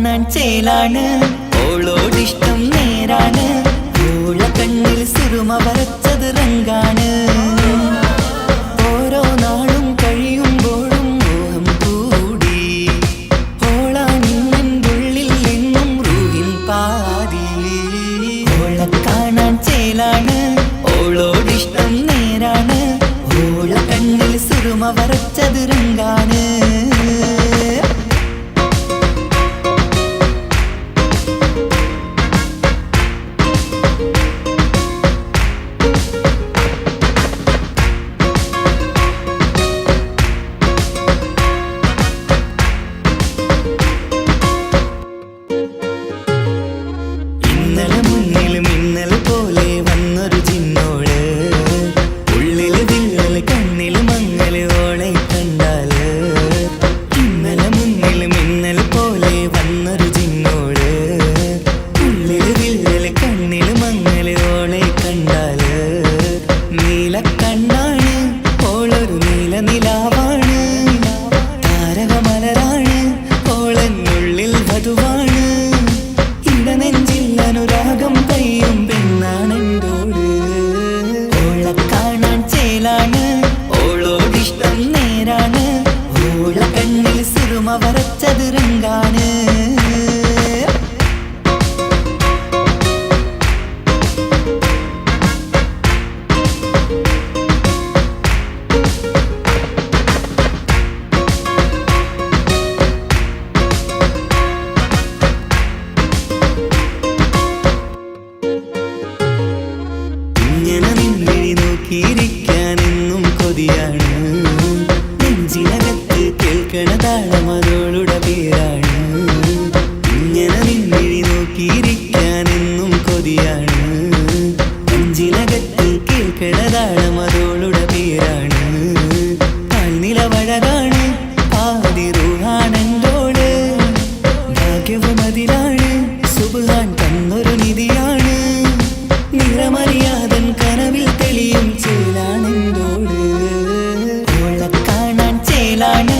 കാണാൻ ചേലാണ്, ഓളോടിഷ്ടം നേരാണ്. ഓള കണ്ണിൽ സുറുമ വരച്ചത് റങ്കാണ്. ഓരോ നാളും കഴിയുമ്പോഴും മോഹം കൂടി. ഓളാണിന്നുള്ളിൽ എന്നും റൂഹിൻ പാതി. ഓള കാണാൻ ചേലാണ്, ഓളോടിഷ്ടം നേരാണ്. ഓള കണ്ണിൽ സുറുമ വരച്ചത് റങ്കാണ്. ഓളോടിഷ്ടം നേരാണ്, ഓള കണ്ണിൽ സുറുമ വരച്ചത് റങ്കാണ്. നോക്കിയിരിക്കാനെന്നും കൊതിയാണ്, നെഞ്ചിനകത്ത് കേൾക്കണ താളമതോളുടെ പേരാണ്. ഇങ്ങനെ നിന്നിഴി നോക്കിയിരിക്കാനെന്നും കൊതിയാണ്, നെഞ്ചിനകത്ത് കേൾക്കണ താളമതോളുടെ പേരാണ്. കാൽനിലവഴകാണ്, പാതി റൂഹാണെന്തോട്, ഭാഗ്യവും അതിലാണ്, സുബ്ഹാൻ തന്നൊരു നിധിയാണ്. നിറമറിയാതൻ കനവിൽ തെളിയും ചേലാണെന്തോട്. ഓള കാണാൻ ചേലാണ്,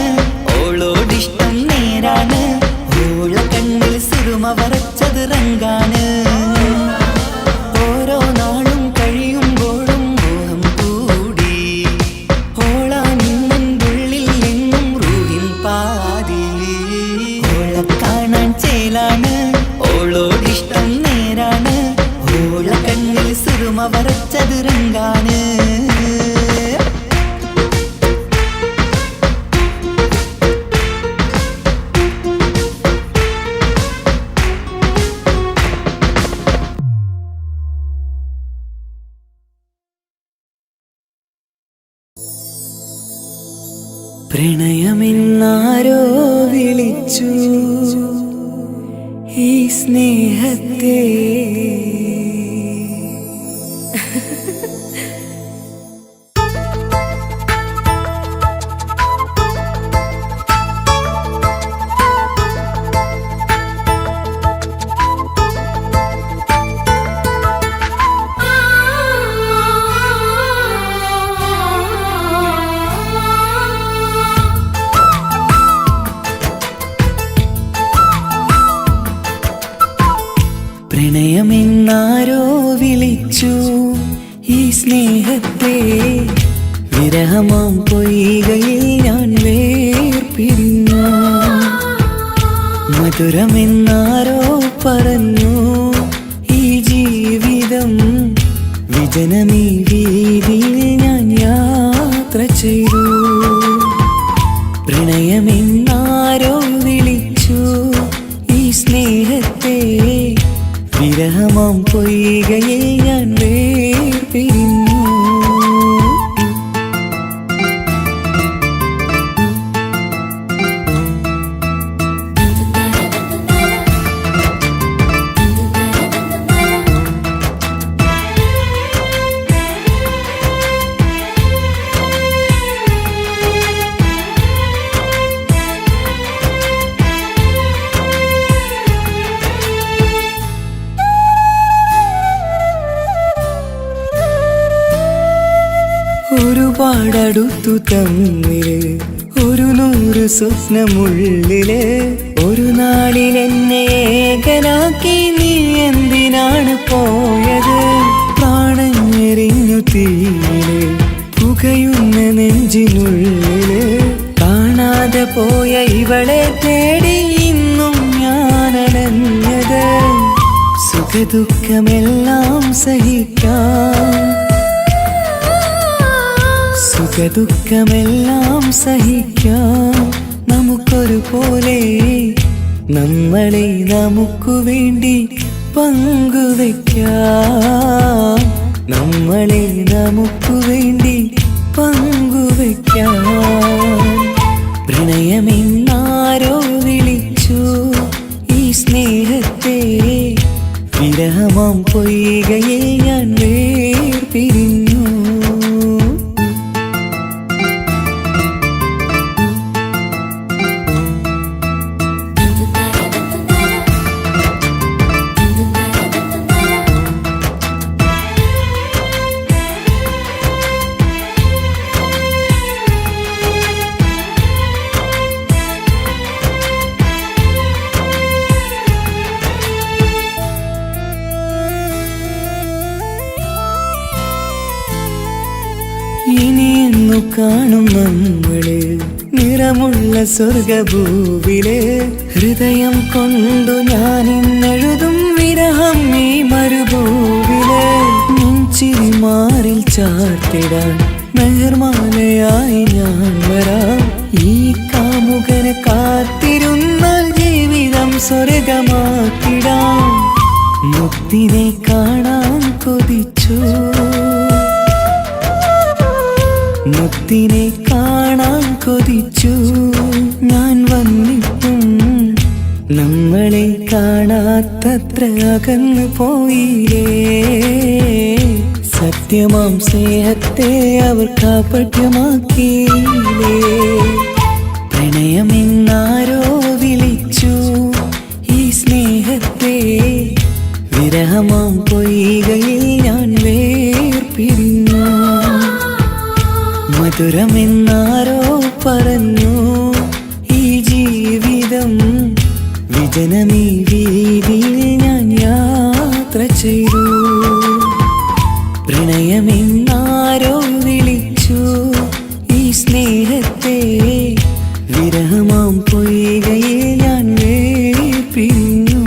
ഓളോടിഷ്ടം നേരാണ്. ഓള കണ്ണിൽ സുറുമ വരച്ചത് റങ്കാണ്. ഓരോ നാളും കഴിയുമ്പോഴും മോഹം കൂടി. ഓളാണിന്നുള്ളിൽ എന്നും റൂഹിൻ പാതി. ഓള കാണാൻ ചേലാണ്, ഓളോടിഷ്ടം നേരാണ്. ഓള കണ്ണിൽ സുറുമ വരച്ചത് റങ്കാണ്. പ്രണയമെന്നാരോ വിളിച്ചു ഈ സ്നേഹത്തെ. പ്രണയമെന്നാരോ വിളിച്ചു ഈ സ്നേഹത്തെ. വിരഹമാം പൊയ്കയിൽ ഞാൻ വേർപിരിഞ്ഞു. മധുരമെന്നാരോ പറഞ്ഞു ഈ ജീവിതം. വിജനമീ വീതിയിൽ ഞാൻ യാത്ര ചെയ്തു. പ്രണയമെന്നാരോ വിളിച്ചു ഈ സ്നേഹത്തെ. വിരഹമാം പൊയ്കയിൽ ഞാൻ വേർപിരിഞ്ഞു. ഒരുപാടടുത്തു തമ്മിൽ ഒരു നൂറ് സ്വപ്നമുള്ളില് ഒരു നാളിൽ എന്നെ ഏകനാക്കി നീ എന്തിനാണ് പോയത്? പ്രാണഞ്ഞെറിഞ്ഞു തീയില് പുകയുന്ന നെഞ്ചിനുള്ളില് കാണാതെ പോയ ഇവളെ തേടി ഇന്നും ഞാൻ അലഞ്ഞത്. സുഖദുഃഖമെല്ലാം സഹിക്കാം, സുഖദുഃഖമെല്ലാം സഹിക്കാം നമുക്കൊരുപോലെ. നമ്മളെ നമുക്കു വേണ്ടി പങ്കുവെക്കാം, നമ്മളെ നമുക്കു വേണ്ടി പങ്കുവെക്കാം. പ്രണയമെന്നാരോ വിളിച്ചു ഈ സ്നേഹത്തെ, വിരഹമാം പൊയ്കയിൽ ഞാൻ വേർപിരിഞ്ഞു. ഇനിയെന്നു കാണും നമ്മള് നിറമുള്ള സ്വർഗഭൂവില്. ഹൃദയം കൊണ്ടു ഞാൻ ഇന്നെഴുതും വിരഹം ഈ മരുഭൂവില്. നെഞ്ചിരി മാറിൽ ചാർത്തിടാൻ മെഹർമാലയായി ഞാൻ വരാം. ഈ കാമുകനെ കാത്തിരുന്നാൽ ജീവിതം സ്വർഗമാക്കിടാം. മുത്തിനെ കാണാൻ കൊതിച്ചു, മുത്തിനെ കാണാൻ കൊതിച്ചു ഞാൻ വന്നിട്ടും നമ്മളെ കാണാത്തത്ര അകന്നു പോയില്ലേ. സത്യമാം സ്നേഹത്തെ അവർ കാപട്യമാക്കിയില്ലേ. പ്രണയമെന്നാരോ വിളിച്ചു ഈ സ്നേഹത്തെ, വിരഹമാം പൊയ്കയിൽ ഞാൻ വേർപിരിഞ്ഞു. മധുരമെന്നാരോ പറഞ്ഞു ഈ ജീവിതം, വിജനമീ വീതിയിൽ ഞാൻ യാത്ര ചെയ്തു. പ്രണയമെന്നാരോ വിളിച്ചു ഈ സ്നേഹത്തെ, വിരഹമാം പൊയ്കയിൽ ഞാൻ വേർപിരിഞ്ഞു.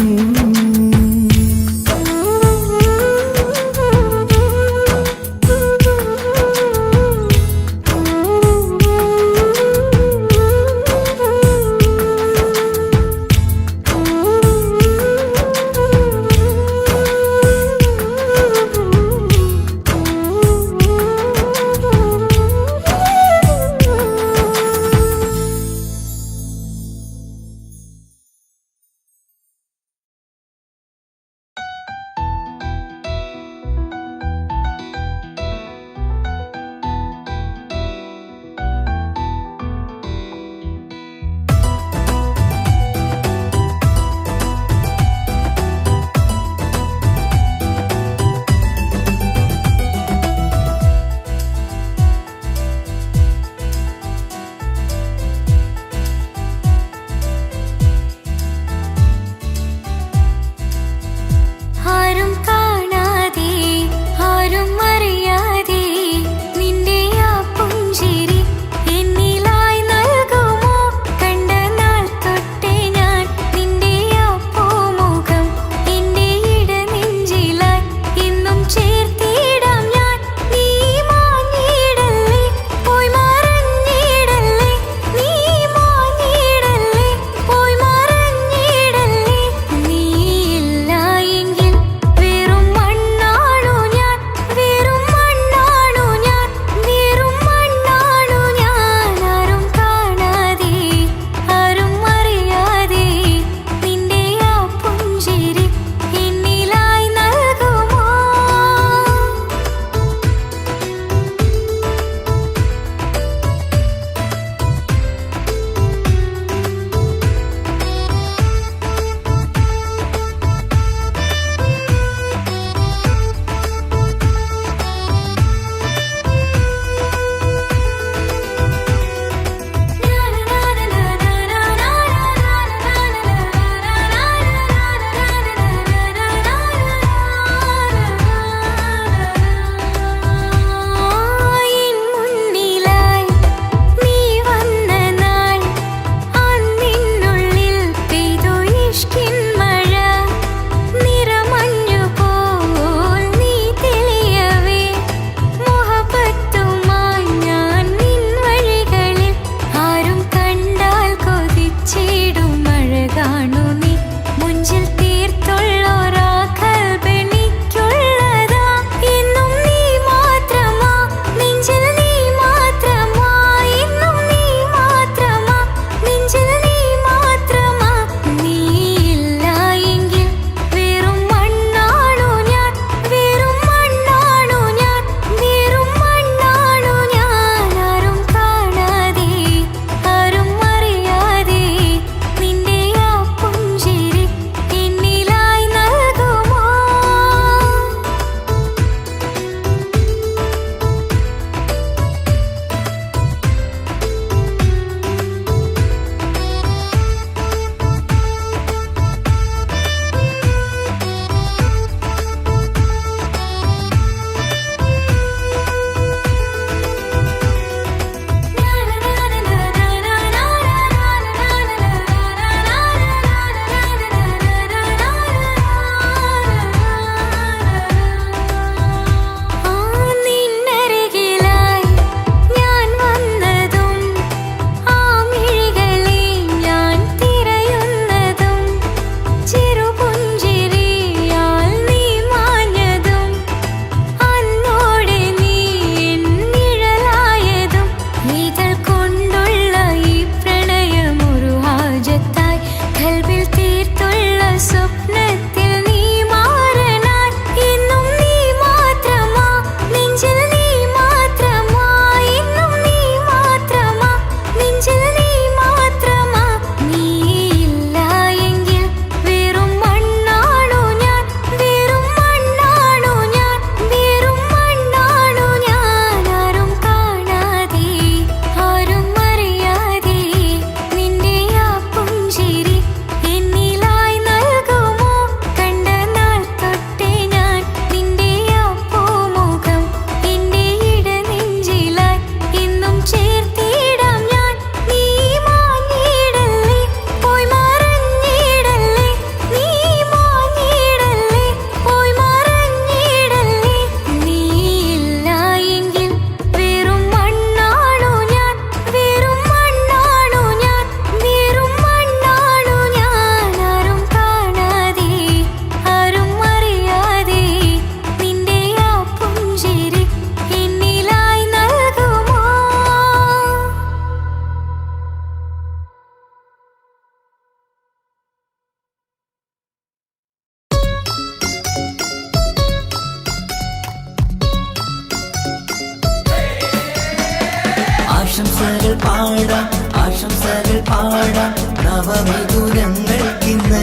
നവമിഥുനങ്ങൾക്കിന്ന്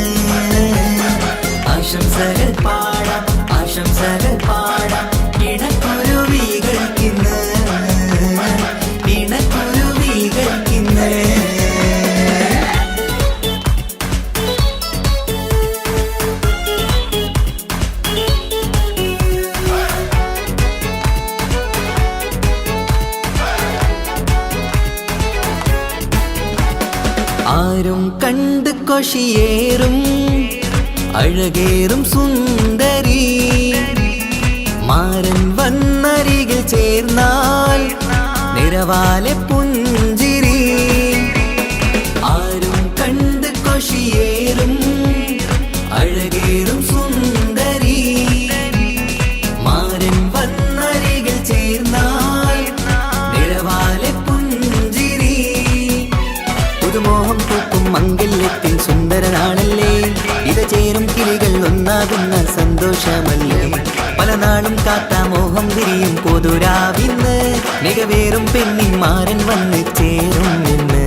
ആശംസകൾ പാടാം ആശംസകൾ പാടാം ഇണക്കുരുവികൾക്കിന്ന് ഇണക്കുരുവികൾക്കിന്ന് ആരും കണ്ട് കൊഷിയേറും അഴകേറും സുന്ദരി മാരൻ വന്നരികിൽ ചേർന്നാൽ നിറവാലെ പുഞ്ചിരി ആരും കണ്ട് കൊഷിയേറും അഴകേറും സുന്ദരി മാരൻ വന്നരികിൽ ചേർന്നാൽ നിറവാലെ പുഞ്ചിരി പുതുമോഹം പൂക്കും മംഗല്യത്തിൻ സുന്ദരനാണല്ലേ ഇത ചേരും കിളികൾ ഒന്നാകുന്ന സന്തോഷമല്ലേ പല നാളും കാത്ത മോഹം വിരിയും പൊതുരാവിന്ന് മികവേറും പെണ്ണിൻ മാരൻ വന്ന് ചേരും ഇന്ന്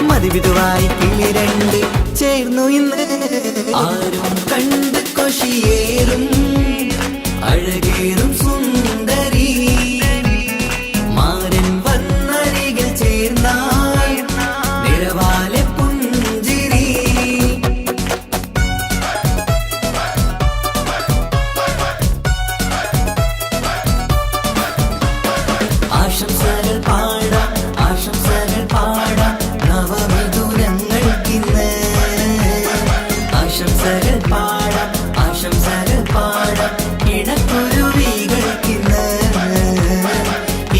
മതിവിധുവായി കിളി രണ്ട് ചേർന്നു ഇന്ന് ആരും കണ്ട് കൊഷിയേറും അഴകേറും സുന്ദരി മാരൻ വന്നരികിൽ ചേർന്നാൽ നിറവാലെ പുഞ്ചിരി ആശംസകൾ പാടാം ആശംസകൾ പാടാം നവമിഥുനങ്ങൾക്കിന്ന് ആശംസകൾ പാടാം ആശംസകൾ പാടാം ഇണക്കുരുവികൾക്കിന്ന്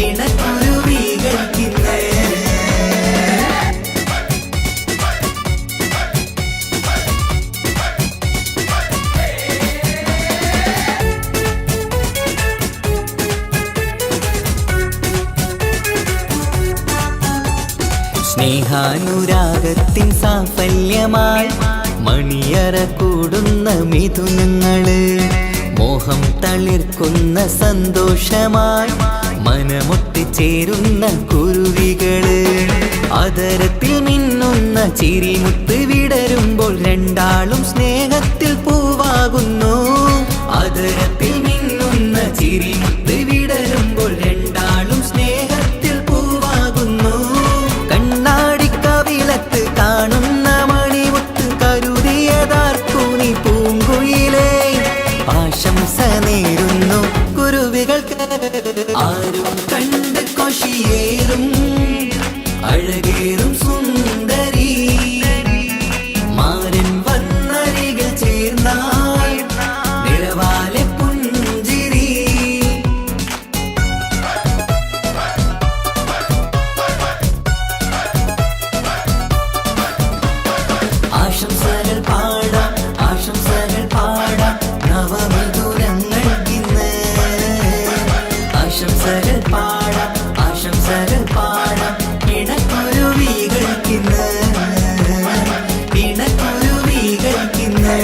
ഇണക്കുരുവികൾക്കിന്ന് സ്നേഹാനുരാഗത്തിൻ സാഫല്യമായി മണിയറ കൂടുന്ന മിഥുനങ്ങള് മോഹം തളിർക്കുന്ന സന്തോഷമായി മനമൊട്ടിച്ചേരുന്ന കുരുവികള് അതരത്തിൽ മിന്നുന്ന ചിരിമുത്ത് വിടരുമ്പോൾ രണ്ടാളും സ്നേഹത്തിൽ പൂവാകുന്നു അതരത്തിൽ മിന്നുന്ന ചിരിമുത്ത് വിടരുമ്പോൾ രണ്ടാളും സ്നേഹത്തിൽ പൂവാകുന്നു കണ്ണാടിക്കവിളത്ത് കാണുന്ന മണിമുത്ത് കരുതിയതാർക്കൂനി പൂങ്കുയിലേ ആശംസ നേരുന്നു കുരുവികൾക്ക് ആരും കണ്ട് കൊഷിയേറും അഴകേറും സുന്ദരി മാരൻ വന്നരികിൽ ചേർന്നാൽ നിറവാലെ പുഞ്ചിരി ആശംസകൾ പാടാം ആശംസകൾ പാടാം നവമിഥുനങ്ങൾക്കിന്ന് ആശംസകൾ പാടാം ആശംസകൾ പാടാം ഇണക്കുരുവികൾക്കിന്ന് ഇണക്കുരുവികൾക്കിന്ന്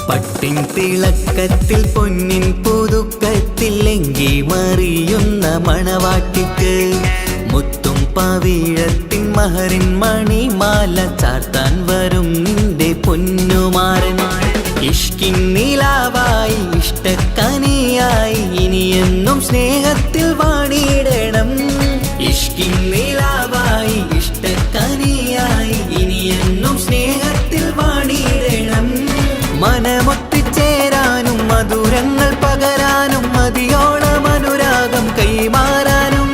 പട്ടിൻ തിളക്കത്തിൽ പൊന്നിൻ പുതുക്കത്തിൽ എങ്കി മറിയുന്ന മണവാട്ടിക്ക് മുത്തും പവിഴത്തിൻ മഹറിൻ മണിമാല ചാർത്താൻ വരും നിന്റെ പൊന്നുമാരൻ ഇഷ്കിൻ നിലാവായി ഇഷ്ടക്കനിയായി ഇനിയെന്നും സ്നേഹത്തിൽ വാണിയിടണം ഇഷ്കിൻ നിലാവായി ഇഷ്ടക്കനിയായി ഇനിയെന്നും സ്നേഹത്തിൽ വാണിയിടണം മനമൊത്തിച്ചേരാനും മധുരങ്ങൾ പകരാനും മതിയോളം അനുരാഗം കൈമാറാനും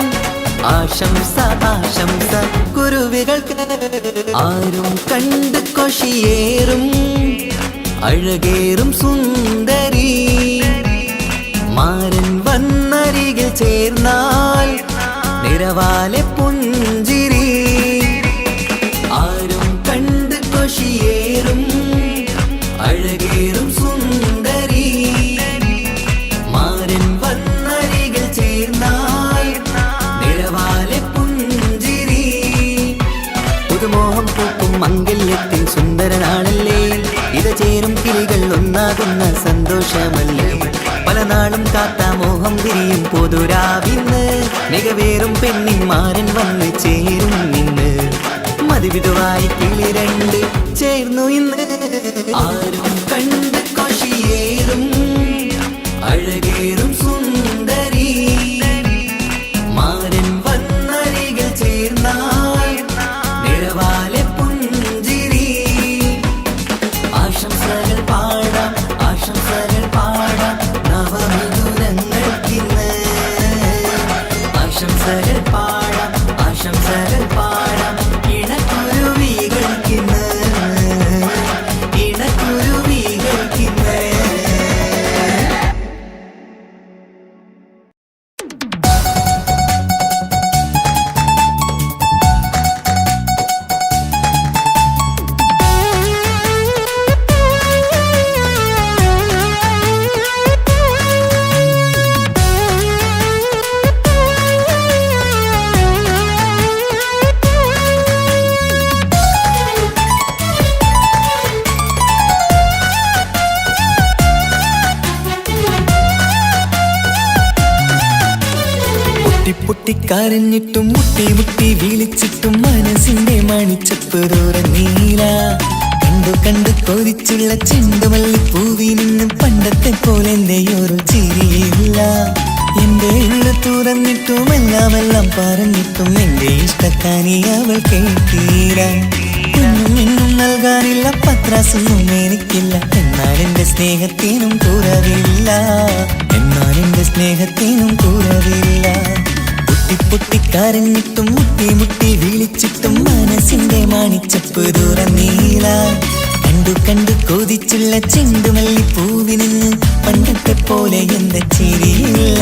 ആശംസ ആശംസ കുരുവികൾക്ക് ആരും കണ്ട് കൊഷിയേറും അഴകേറും സുന്ദരി മാരൻ വന്നരികിൽ ചേർന്നാൽ നിറവാലെ പുഞ്ചിരി ആരും കണ്ട് കൊഷിയേറും അഴകേറും സുന്ദരി മാരൻ വന്നരികിൽ ചേർന്നാൽ നിറവാലെ പുഞ്ചിരി പുതുമോഹം പൂക്കും സുന്ദരനാണല്ലേ ഇത ചേരും കിളികൾ ഒന്നാകുന്ന സന്തോഷമല്ലേ പല നാളും കാത്ത മോഹം തിരിയും പൊതുരാവിന്ന് മികവേറും പെണ്ണിന്മാരൻ വന്ന് ചേരും ഇന്ന് മതിവിധുവായി കിളി രണ്ട് ചേർന്നു ഇന്ന് ആരും കണ്ട് കൊഷിയേറും അഴകേറും സുന്ദരി മാരൻ വന്നരികിൽ ചേർന്നാൽ നിറവാലെ പുഞ്ചിരി ആശംസകൾ പാടാം നവമിഥുനങ്ങൾക്കിന്ന് ആശംസകൾ പാടാം ഇണക്കുരുവികൾക്കിന്ന് പൊട്ടിക്കരഞ്ഞിട്ടും മുട്ടി മുട്ടി വിളിച്ചിട്ടും മനസ്സിന്റെ മണിച്ചപ്പ് തുറന്നീല കണ്ടു കൊതിച്ചുള്ള ചെണ്ടുമല്ലിപ്പൂവിൽ നിന്ന് പണ്ടത്തെ പോലെ എന്റെ ഒരു ചിരിയില്ല എന്റെ ഉള്ളു തുറന്നിട്ടും എല്ലാം പറഞ്ഞിട്ടും എന്റെ ഇഷ്ടക്കാനി അവൾ കേട്ടീര ഒന്നും നൽകാനില്ല പത്രാസൊന്നും എനിക്കില്ല എന്നാൽ എന്റെ സ്നേഹത്തിനും കുറവില്ല പൊട്ടിക്കരഞ്ഞിട്ടും മുട്ടി മുട്ടി വിളിച്ചിട്ടും മനസ്സിന്റെ മണിച്ചപ്പ് തുറന്നീല കണ്ടു കൊതിച്ചുള്ള ചെണ്ടുമല്ലിപ്പൂവിൽ നിന്ന് പണ്ടത്തെ പോലെ എന്റെ ചിരിയില്ല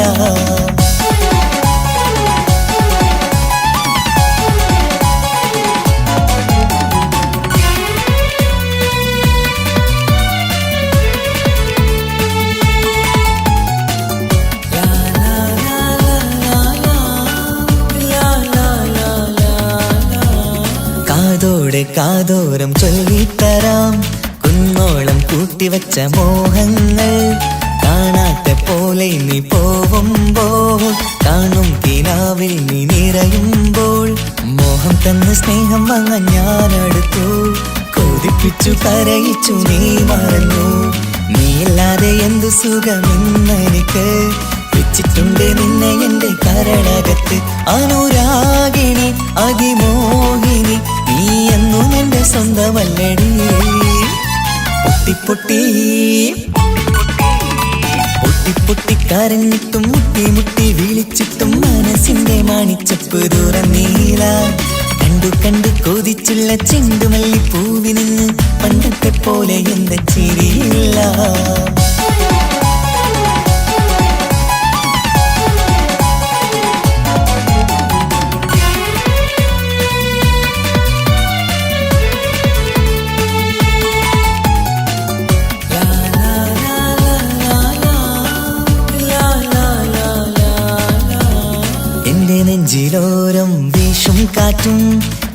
കാതോരം ചൊല്ലിത്തരാം കുന്നോളം കൂട്ടിവച്ച മോഹങ്ങൾ കാണാത്ത പോലെ നീ പോവുമ്പോൾ കാണും കിനാവിൽ നീ നിറയുമ്പോൾ മോഹം തന്ന സ്നേഹം വാങ്ങാൻ ഞാനടുത്തു കൊതിപ്പിച്ചു കരയിച്ചു നീ മറന്നു നീയില്ലാതെ എന്തു സുഖമെന്നെനിക്ക് വെച്ചിട്ടുണ്ട് നിന്നെ എന്റെ കരളകത്ത് അനുരാഗിണി അതിമോഹിനി നീ എന്നും എന്റെ സ്വന്തമല്ലടി പൊട്ടിക്കരഞ്ഞിട്ടും മുട്ടി മുട്ടി വിളിച്ചിട്ടും മനസ്സിന്റെ മണിച്ചപ്പ് തുറന്നീല കണ്ടു കൊതിച്ചുള്ള ചെണ്ടുമല്ലിപ്പൂവിൽ നിന്ന് പണ്ടത്തെ പോലെ എന്റെ ചിരിയില്ല നെഞ്ചിലോരം വീശും കാറ്റും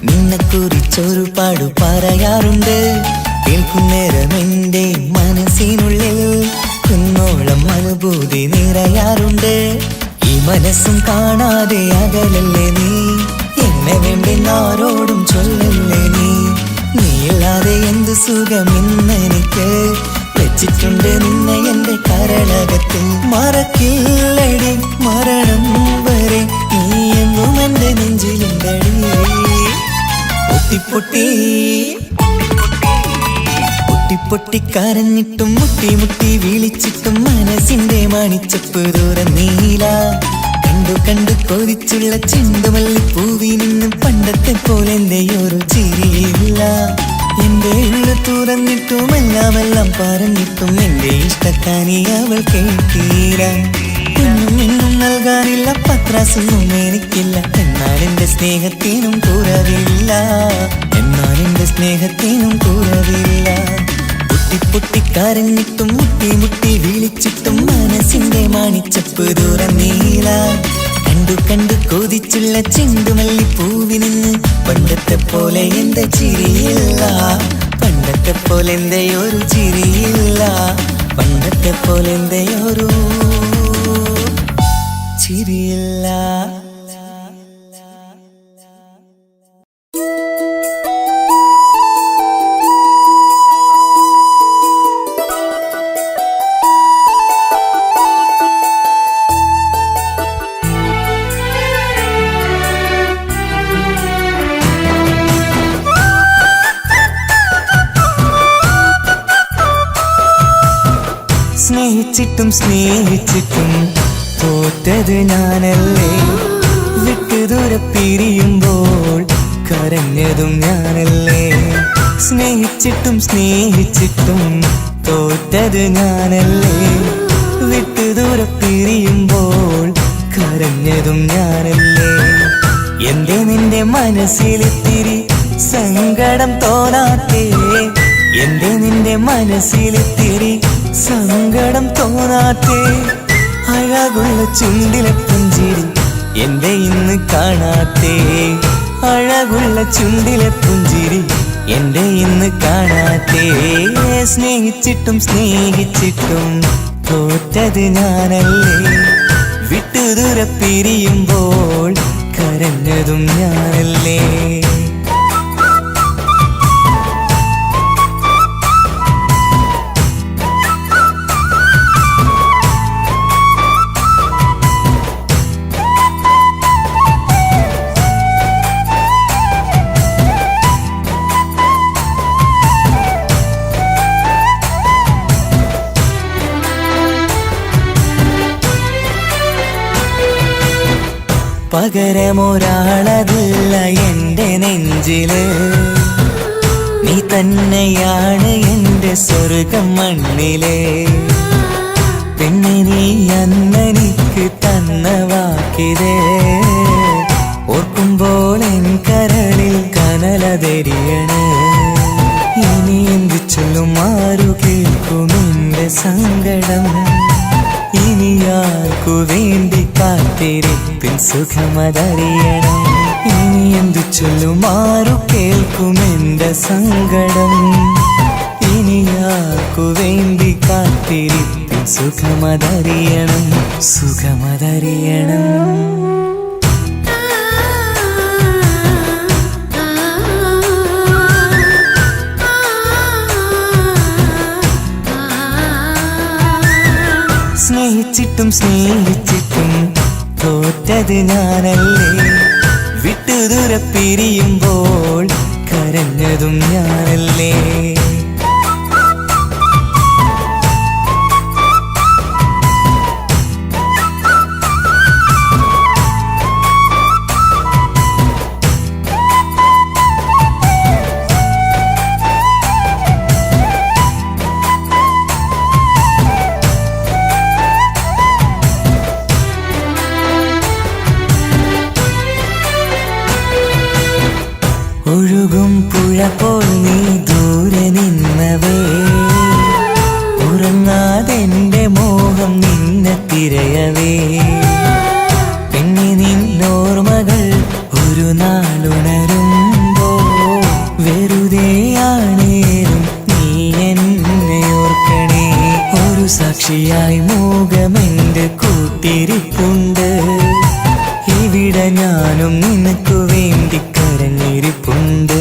നിന്നെക്കുറിച്ചൊരു പാടു പറയാറുണ്ട് കേൾക്കുന്നേരം എന്റെ മനസ്സിനുള്ളിൽ കുന്നോളം അനുഭൂതി നിറയാറുണ്ട് ഈ മനസ്സും കാണാതെ അകലല്ലേ നീ എന്നെ വേണ്ടെന്നാരോടും ചൊല്ലല്ലേ നീയില്ലാതെ എന്തു സുഖമെന്നെനിക്ക് വെച്ചിട്ടുണ്ട് നിന്നെ എന്റെ കരളകത്ത് മറക്കില്ലടി മരണം വരെ നീ എന്നും എന്റെ നെഞ്ചിലുണ്ടടി പൊട്ടിക്കരഞ്ഞിട്ടും മുട്ടി മുട്ടി വിളിച്ചിട്ടും മനസ്സിന്റെ മണിച്ചപ്പ് തുറന്നീല കണ്ടു കൊതിച്ചുള്ള ചെണ്ടുമല്ലിപ്പൂവിൽ നിന്ന് പണ്ടത്തെ പോലെ എന്റെ ഒരു ചിരിയില്ല എന്റെ ഉള്ളു തുറന്നിട്ടും എല്ലാം പറഞ്ഞിട്ടും എന്റെ ഇഷ്ടക്കാനി അവൾ കേട്ടീര ഒന്നും നൽകാനില്ല പത്രാസൊന്നും എനിക്കില്ല എന്നാൽ എന്റെ സ്നേഹത്തിനും കുറവില്ല പൊട്ടിക്കരഞ്ഞിട്ടും മുട്ടി മുട്ടി വിളിച്ചിട്ടും മനസ്സിന്റെ മണിച്ചപ്പ് തുറന്നീല കണ്ടു കൊതിച്ചുള്ള ചെണ്ടുമല്ലിപ്പൂവിൽ നിന്ന് പണ്ടത്തെ പോലെ എന്റെ ചിരിയില്ല പോലെന്തയൊരു ചിരിയില്ല, പണ്ടത്തെ പോലെന്തയൊരു ചിരിയില്ല. സ്നേഹിച്ചിട്ടും സ്നേഹിച്ചിട്ടും തോറ്റത് ഞാനല്ലേ, വിട്ടുദൂരെ പിരിയുമ്പോൾ കരഞ്ഞതും ഞാനല്ലേ. സ്നേഹിച്ചിട്ടും സ്നേഹിച്ചിട്ടും തോറ്റത് ഞാനല്ലേ, വിട്ടുദൂരെ പിരിയുമ്പോൾ കരഞ്ഞതും ഞാനല്ലേ. എന്റെ നിന്റെ മനസ്സിലിത്തിരി സങ്കടം തോന്നാത്തേ, എന്റെ നിന്റെ മനസ്സിലിത്തിരി സങ്കടം തോന്നാത്തേ. അഴകുള്ള ചുണ്ടിലെ പുഞ്ചിരി എന്റെ ഇന്ന് കാണാത്തേ, അഴകുള്ള ചുണ്ടിലെ പുഞ്ചിരി എന്റെ ഇന്ന് കാണാത്തേ. സ്നേഹിച്ചിട്ടും സ്നേഹിച്ചിട്ടും തോറ്റത് ഞാനല്ലേ, വിട്ടുദൂരെ പിരിയുമ്പോൾ കരഞ്ഞതും ഞാനല്ലേ. പകരമൊരാളതില്ല എന്റെ നെഞ്ചില്, നീ തന്നെയാണ് എന്റെ സ്വർഗം മണ്ണിലെ. പിന്നെ നീ അന്നെനിക്ക് തന്ന വാക്കിതേ, ഓർക്കുമ്പോൾ എൻ കരളിൽ കനലതെരിയണ്. ഇനി എന്ത് ചൊല്ലും ആരു കേൾക്കും എന്റെ സങ്കടം, ഇനി ആർക്കു വേണ്ടി കാത്തിരിപ്പിൻ സുഖമതറിയണം. ഇനി എന്തു ചൊല്ലും ആരു കേൾക്കും എന്റെ സങ്കടം, ഇനി ആർക്കു വേണ്ടി കാത്തിരിപ്പിൻ സുഖമതറിയണം, സുഖമതറിയണം. സ്നേഹിച്ചിട്ടും സ്നേഹിച്ചിട്ടും തോറ്റത് ഞാനല്ലേ, വിട്ടുദൂരെ പിരിയുമ്പോൾ കരഞ്ഞതും ഞാനല്ലേ. ഒഴുകും പുഴ പോൽ നീ ദൂരെ നിന്നവേ, ഉറങ്ങാതെന്റെ മോഹം നിന്നെ തിരയവേ. പിന്നെ നിന്നോർമകൾ ഒരു നാളുണരുമ്പോ, വെറുതെയാണേലും നീ എന്നെ ഓർക്കണേ. ഒരു സാക്ഷിയായി മോഹമെന്റെ കൂട്ടിരിപ്പുണ്ട്, ഇവിടെ ഞാനും നിനക്കു വേണ്ടി കരഞ്ഞിരിപ്പുണ്ട്.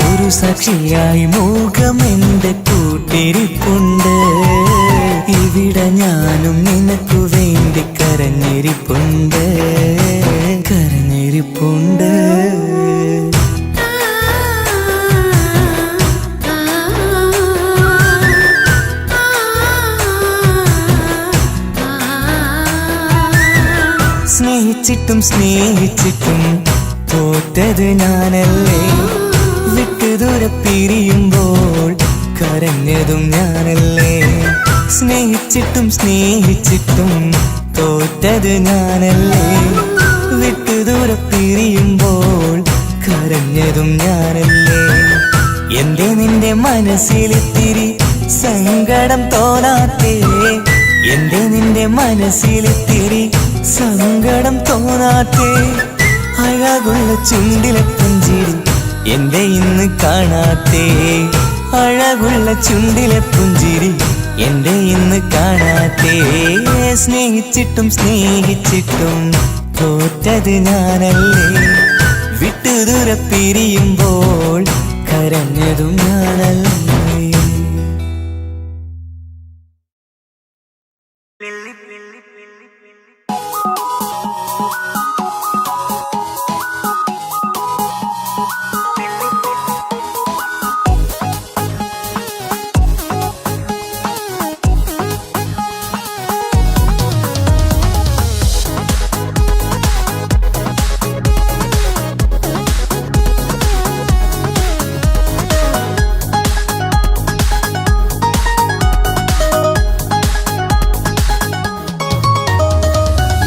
ഒരു സാക്ഷിയായി മോഹമെന്റെ കൂട്ടിരിപ്പുണ്ട്, ഇവിടെ ഞാനും നിനക്കു വേണ്ടി കരഞ്ഞിരിപ്പുണ്ട്, കരഞ്ഞിരിപ്പുണ്ട്. സ്നേഹിച്ചിട്ടും സ്നേഹിച്ചിട്ടും തോറ്റത് ഞാനല്ലേ, വിട്ടുദൂരെ പിരിയുമ്പോൾ കരഞ്ഞതും ഞാനല്ലേ. സ്നേഹിച്ചിട്ടും സ്നേഹിച്ചിട്ടും തോറ്റത് ഞാനല്ലേ, വിട്ടുദൂരെ പിരിയുമ്പോൾ കരഞ്ഞതും ഞാനല്ലേ. എന്റെ നിന്റെ മനസ്സിലിത്തിരി സങ്കടം തോന്നാത്തേ, എന്റെ നിന്റെ മനസ്സിലിത്തിരി സങ്കടം തോന്നാത്തേ. അഴകുള്ള ചുണ്ടിലെ പുഞ്ചിരി എന്റെ ഇന്ന് കാണാത്തേ, അഴകുള്ള ചുണ്ടിലെ പുഞ്ചിരി എന്റെ ഇന്ന് കാണാത്തേ. സ്നേഹിച്ചിട്ടും സ്നേഹിച്ചിട്ടും തോറ്റത് ഞാനല്ലേ. വിട്ടുദൂരെ പിരിയുമ്പോൾ കരഞ്ഞതും ഞാനല്ലേ.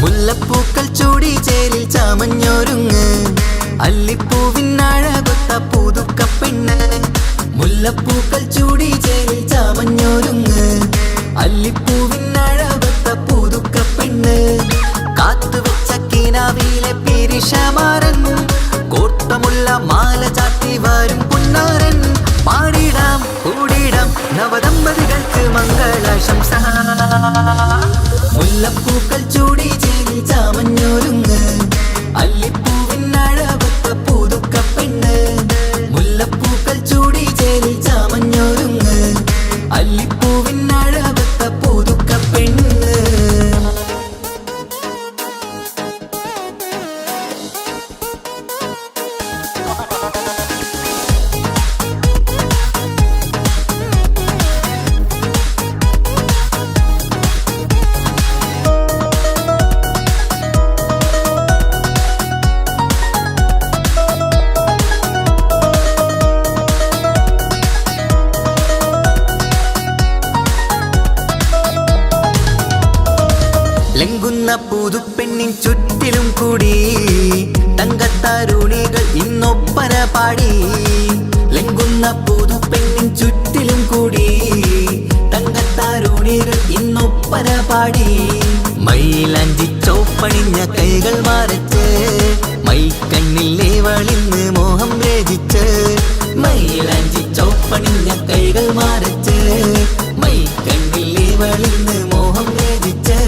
മുല്ലപ്പൂക്കൾ ചൂടി ചേരിൽ ചാമഞ്ഞൊരുങ്ങ്, അല്ലിപ്പൂവിനഴകൊത്ത പുതുക്കപ്പെണ്ണ്. മുല്ലപ്പൂക്കൾ ചൂടി ചേരിൽ ചാമഞ്ഞൊരുങ്ങ്, അല്ലിപ്പൂവിനഴകൊത്ത പുതുക്കപ്പെണ്ണ്. കാത്തുവെച്ച കിനാവിലെ പിരിശമാരൻ, കോട്ടമുള്ള മാല ചാത്തി വരും പുന്നാരൻ. പാടിടാം കൂടിടാം നവദമ്പതികൾക്ക് മംഗളാശംസ. മുല്ലപ്പൂക്കൾ ചൂടി ചേരി ചാമഞ്ഞൊരുങ്ങ്, അല്ലിപ്പൂവിനഴകൊത്ത പുതുക്കപ്പെണ്ണ്. മുല്ലപ്പൂക്കൾ ചൂടി ചേരി ചാമഞ്ഞൊരുങ്ങ്, അല്ലിപ്പൂവിനഴകൊത്ത പുതുക്കപ്പെണ്ണ്. ലംഘുന്ന പുതുപ്പെണ്ണിൻ ചുറ്റിലും കൂടി തങ്കത്താരുണികൾ ഇന്നൊപ്പന പാടി. ലംഘുന്ന പുതുപ്പെണ്ണിൻ ചുറ്റിലും കൂടി തങ്കത്താരുണികൾ ഇന്നൊപ്പന പാടി. മൈലാഞ്ചി ചോപ്പണിഞ്ഞ കൈകൾ മറച്ച്, മൈക്കണ്ണിലെ വളിന്ന് മോഹം രചിച്ച്. മൈലാഞ്ചി ചോപ്പണിഞ്ഞ കൈകൾ മറച്ച്, മൈക്കണ്ണിലെ വളിന്ന് മോഹം രചിച്ച്.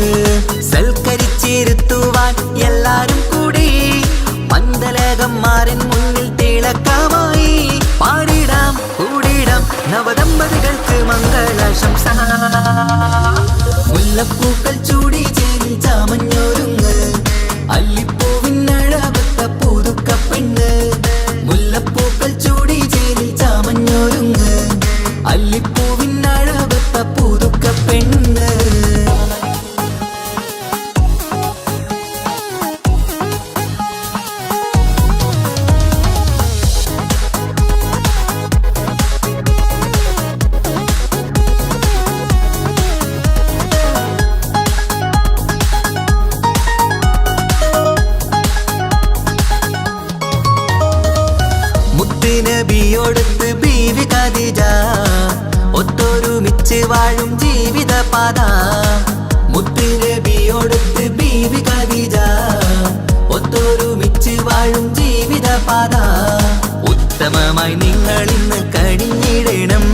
സൽക്കരിച്ചിരുത്തുവാൻ എല്ലാരും കൂടി പന്തലകന്മാരൻ മുന്നിൽ തിളക്കമായി. പാടിടാം കൂടിടാം നവദമ്പതികൾക്ക് മംഗളാശംസ. മുല്ലപ്പൂക്കൾ ചൂടി ചേരി ചാമഞ്ഞൊരുങ്ങ്, അല്ലിപ്പൂവിനഴകൊത്ത പുതുക്കപ്പെണ്ണ്. മുല്ലപ്പൂക്കൾ ചൂടി ചേരി ചാമഞ്ഞൊരുങ്ങ്, അല്ലിപ്പൂവിനഴകൊത്ത പുതുക്കപ്പെണ്ണ്. നബിയോടൊത്ത് ബീവി ഖദീജ, ഒത്തൊരുമിച്ച് വാഴും ജീവിതപാത. മുത്ത് നബിയോടൊത്ത് ബീവി ഖദീജ, ഒത്തൊരുമിച്ച് വാഴും ജീവിതപാത. ഉത്തമമായി നിങ്ങൾ ഇന്ന് കഴിഞ്ഞിടണം,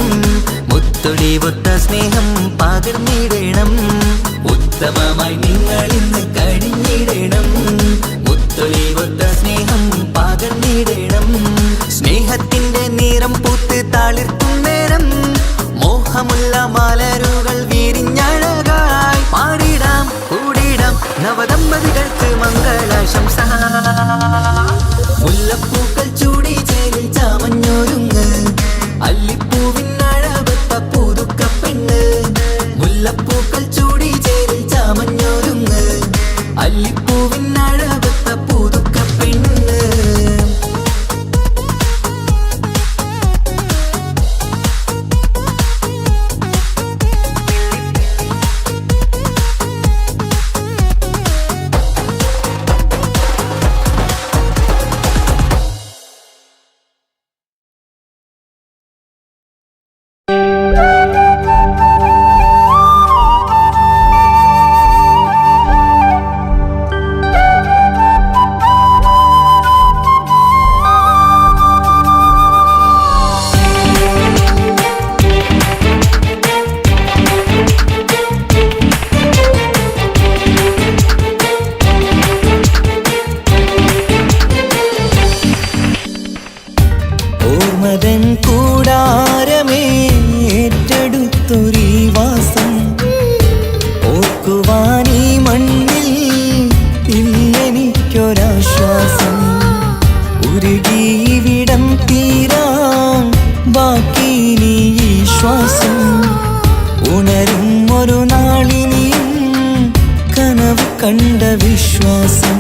മുത്തൊടിവൊത്ത സ്നേഹം പകർന്നിടണം. ഉത്തമമായി നിങ്ങൾ ഇന്ന് കഴിഞ്ഞിടണം, മുത്തൊടിവൊത്ത സ്നേഹം പകർന്നിടണം. സ്നേഹത്തിന്റെ നിറം പൂത്ത് തളിർക്കും നേരം, മോഹമുള്ള മലരുകൾ വിരിഞ്ഞഴകായി. പാടിടാം കൂടിടാം നവദമ്പതികൾക്ക് മംഗളാശംസ. മുല്ലപ്പൂക്കൾ ചൂടി ചേരി ചാമഞ്ഞൊരുങ്ങ്, അല്ലിപ്പൂവിനഴകൊത്ത പുതുക്കപ്പെണ്ണ്. മുല്ലപ്പൂക്കൾ ചൂടി ചേരി ചാമഞ്ഞൊരുങ്ങ്, അല്ലിപ്പൂവിനഴകൊത്ത പുതുക്കപ്പെണ്ണ്. ശ്വാസം. ഉണരും ഒരു നാളിനിയും കനവ് കണ്ട വിശ്വാസം.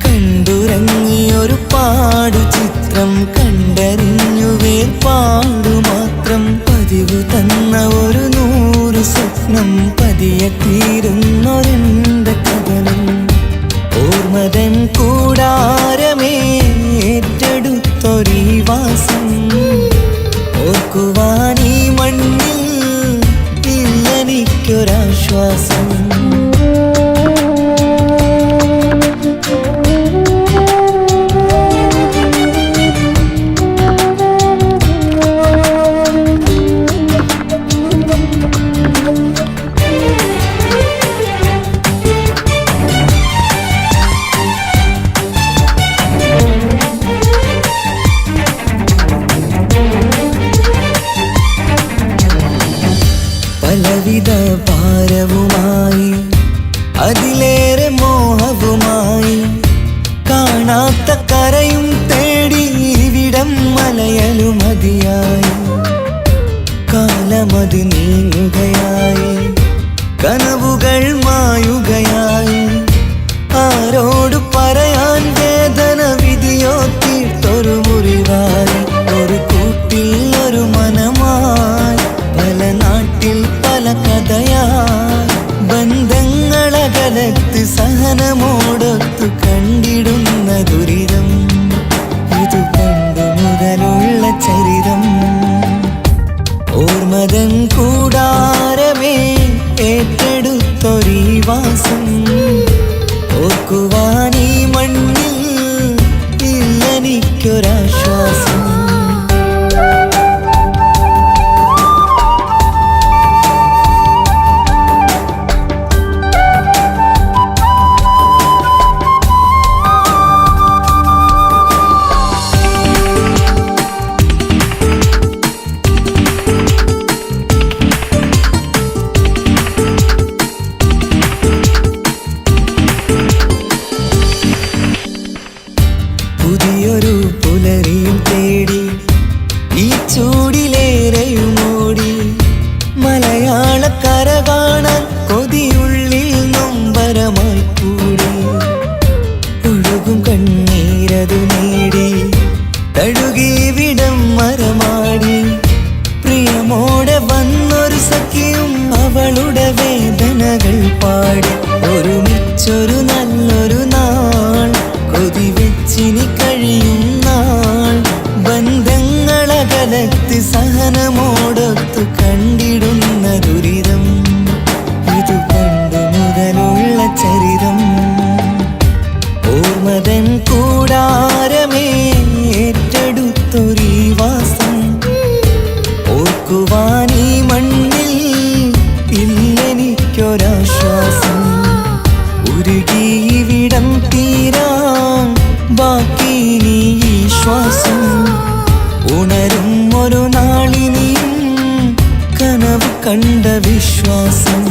കണ്ടുറങ്ങിയൊരു പാടു ചിത്രം കണ്ടറിഞ്ഞു വേർപാടു മാത്രം. പതിവ് തന്ന ഒരു 100 സ്വപ്നം പതിയെ തീരുന്നൊരെന്റെ കഥനം. ഓർമ്മതൻ കൂടാരമേ ഏറ്റെടുത്തൊരീ വാസം. ഓർക്കുവാനീ മണ്ണിൽ ഇല്ലെനിക്കൊരാശ്വാസം. പലവിധ ഭാരവുമായി അതിലേറെ മോഹവുമായി കാണാത്ത കരയും തേടി ഇവിടം മലയലു മതിയായി. കാലമത് നീങ്ങുകയായി, കനവുകൾ മായുകയായി. ആരോട് പറയാൻ വേദന വിധിയോ തീർത്തൊരു മുറിവായി. ഒരു കൂട്ടിൽ ഒരു മനമായി, പല നാട്ടിൽ പല കഥയായി. ബന്ധങ്ങളകലത്ത് സഹനമോടൊത്തു കണ്ടിടുന്ന ദുരിതം. ഇത് പണ്ട് മുതലുള്ള ചരിതം. ഓർമ്മതൻ കൂടാരമേ ഏറ്റെടുത്തൊരീ വാസം. ഓർക്കുവാനീ മണ്ണിൽ ഇല്ലെനിക്കൊരാശ്വാസം. പുതിയൊരു പുലരിയും തേടി ഈ ചൂടിലേറെയുമോടി. മലയാളക്കര കാണാൻ കൊതിയുള്ളിൽ നൊമ്പരമായി കൂടി. ഒഴുകും കണ്ണീരതു നേടി തഴുകിവിടം മരമാടി. പ്രിയമോടെ വന്നൊരു സഖിയും അവളുടെ വേദനകൾ പാടി. ഒരുമിച്ചൊരു നല്ലൊരു നാൾ കൊതി വെച്ചിനി കഴിയും നാൾ. ബന്ധങ്ങളകലത്ത് സഹനമോടൊത്തു കണ്ടിടുന്ന ദുരിതം. ഇത് പണ്ട് മുതലുള്ള ചരിതം. ഓർമ്മതൻ കൂടാരമേ ഏറ്റെടുത്തൊരീ വാസം. ഓർക്കുവാനീ മണ്ണിൽ ഇല്ലെനിക്കൊരാശ്വാസം. ഉരുകിയിവിടം തീരാൻ ബാക്കി നീ ഈ ശ്വാസം. ഉണരും ഒരു നാളിനിയും കനവ് കണ്ട വിശ്വാസം.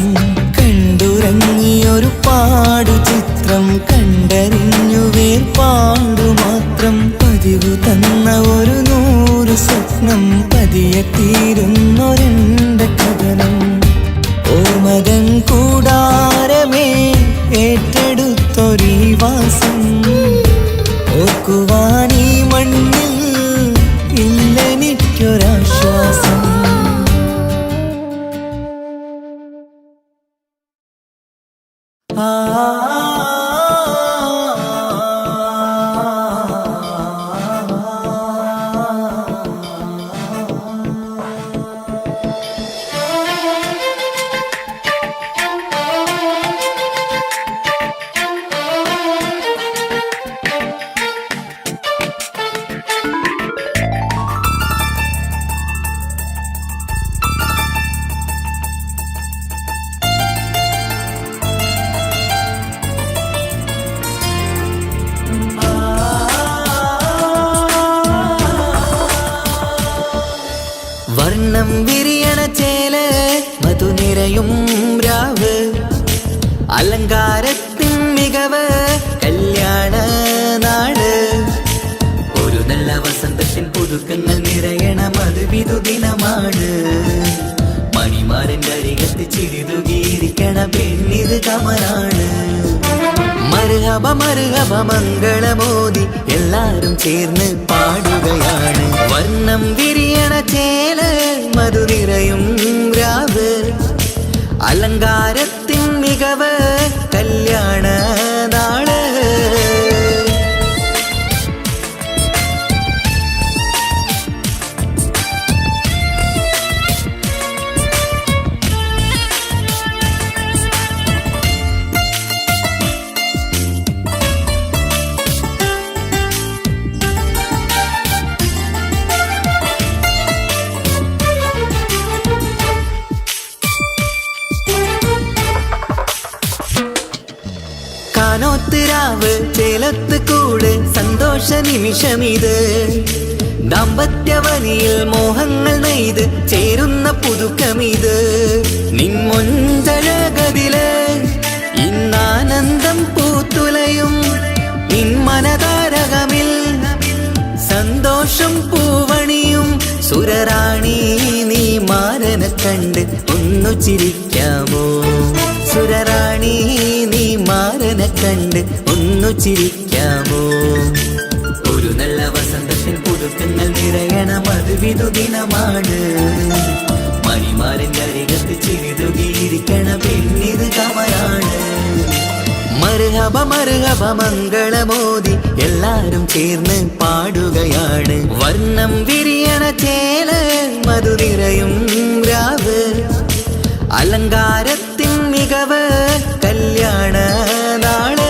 കണ്ടുറങ്ങിയൊരു പാടു ചിത്രം കണ്ടറിഞ്ഞു വേർപാടു മാത്രം. പതിവ് തന്ന ഒരു 100 സ്വപ്നം പതിയെ തീരുന്നൊരെന്റെ കഥനം. ഓർമ്മതൻ കൂടാരമേ ഏറ്റെടുത്തൊരീ വാസം. ഓർക്കുവാനീ മണ്ണിൽ ഇല്ലെനിക്കൊരാശ്വാസം. വർണ്ണം വിരിയണ ചേല് മധുനിരയും രാവ് അലങ്കാരത്തിൻ മികവ് കല്യാണ നാട് ഒരു നല്ല വസന്തത്തിൻ പുതുക്കങ്ങൾ നിറയണ മധുവിധു ദിനമാണ്. മണിമാരന്റെ അരികത്ത് ചിരിതുകിയിരിക്കണ പെണ്ണിത് കമലാണ്. മർഹബ മർഹബ മംഗളമോദി എല്ലാരും ചേർന്ന് പാടുകയാണ്. വർണ്ണം വിരിയണ ചേല മധു നിറയും രാവ്, അലങ്കാരത്തിൻ മികവ് കല്യാണ നാള്. കാനോത്തിരാവ് ചേലത്ത് കൂട് സന്തോഷ നിമിഷമിത്. ദാമ്പത്യവനിയിൽ മോഹങ്ങൾ നെയ്ത് ചേരുന്ന പുതുക്കമിത്. നിൻമൊഞ്ചഴകതില് ഇന്നാനന്ദം പൂത്തുലയും. നിൻമനതാരകമിൽ സന്തോഷം പൂവണിയും. സുരറാണി നീ മാരനെ കണ്ട് ഒന്നു ചിരിക്കാമോ? സുരറാണി നീ മാരനെ കണ്ട് ഒന്നു ചിരിക്കാമോ? ഒരു നല്ല വസന്തത്തിൽ പുതുക്കങ്ങൾ നിറയണ മധുവിധു ദിനമാണ്. മണിമാരന്റെ അരികത്ത് ചിരിതുകിയിരിക്കണ പെണ്ണിത് കമലാണ്. മർഹബ മർഹബ മംഗളമോദി എല്ലാരും ചേർന്ന് പാടുകയാണ്. വർണ്ണം വിരിയണ ചേല മധു നിറയും രാവ്, അലങ്കാരത്തിൻ മികവ് കല്യാണ നാള്.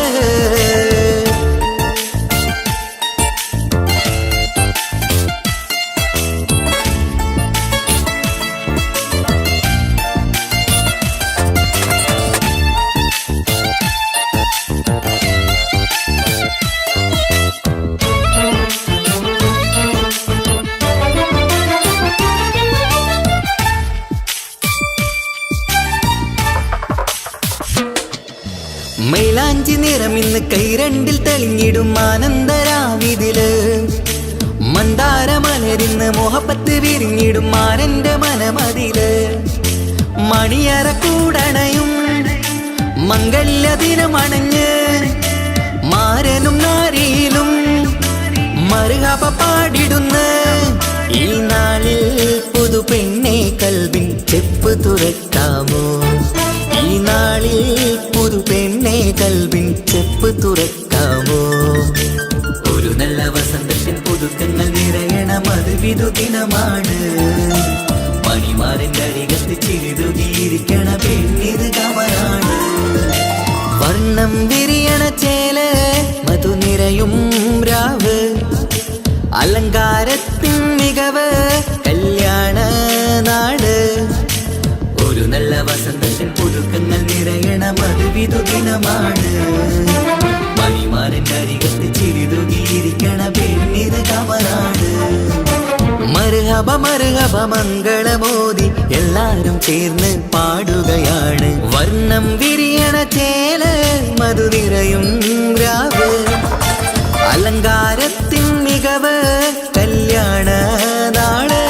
മൈലാഞ്ചി നിറമിന്ന് കൈരണ്ടിൽ തെളിഞ്ഞിടും ആനന്ദരാവിതില്. മന്ദാരമലരിന്ന് മോഹപ്പത്ത് വിരിഞ്ഞിടും മാനന്റെ മനമതില്. മണിയറ കൂടണയും മംഗല്യ ദിനമണഞ്ഞ് മാരനും നാരിയിലും മർഹബ പാടിടുന്ന ഈ നാളിൽ പുതു പെണ്ണെ കൽവിൻ ചെപ്പ് തുറക്കാമോ? ഈ നാളിൽ പുതു പെണ്ണെ കൽവിൻ ചെപ്പ് തുറക്കാമോ? ഒരു നല്ല വസന്തത്തിൽ പുതുക്കങ്ങൾ നിറയണ മധുവിധു ദിനമാണ്. മണിമാരന്റെ അരികത്ത് ചിരിതുകിയിരിക്കണ പെണ്ണിത് കമലാണ്. വർണ്ണം വിരിയണ ചേല മധു നിറയും രാവ്, അലങ്കാരത്തിൻ മികവ് കല്യാണ നാട്. ഒരു നല്ല വസന്തത്തിൽ പുതുക്കങ്ങൾ നിറയണ മധുവിധു ദിനമാണ്. മണിമാരന്റെ അരികത്ത് ചിരിതുകിയിരിക്കണ പെണ്ണിത് കമലാണ്. മർഹബ മർഹബ മംഗളമോദി എല്ലാരും ചേർന്ന് പാടുകയാണ്. വർണ്ണം വിരിയണ ചേല മധു നിറയും രാവ്, അലങ്കാരത്തിൻ മികവ് കല്യാണ നാള്.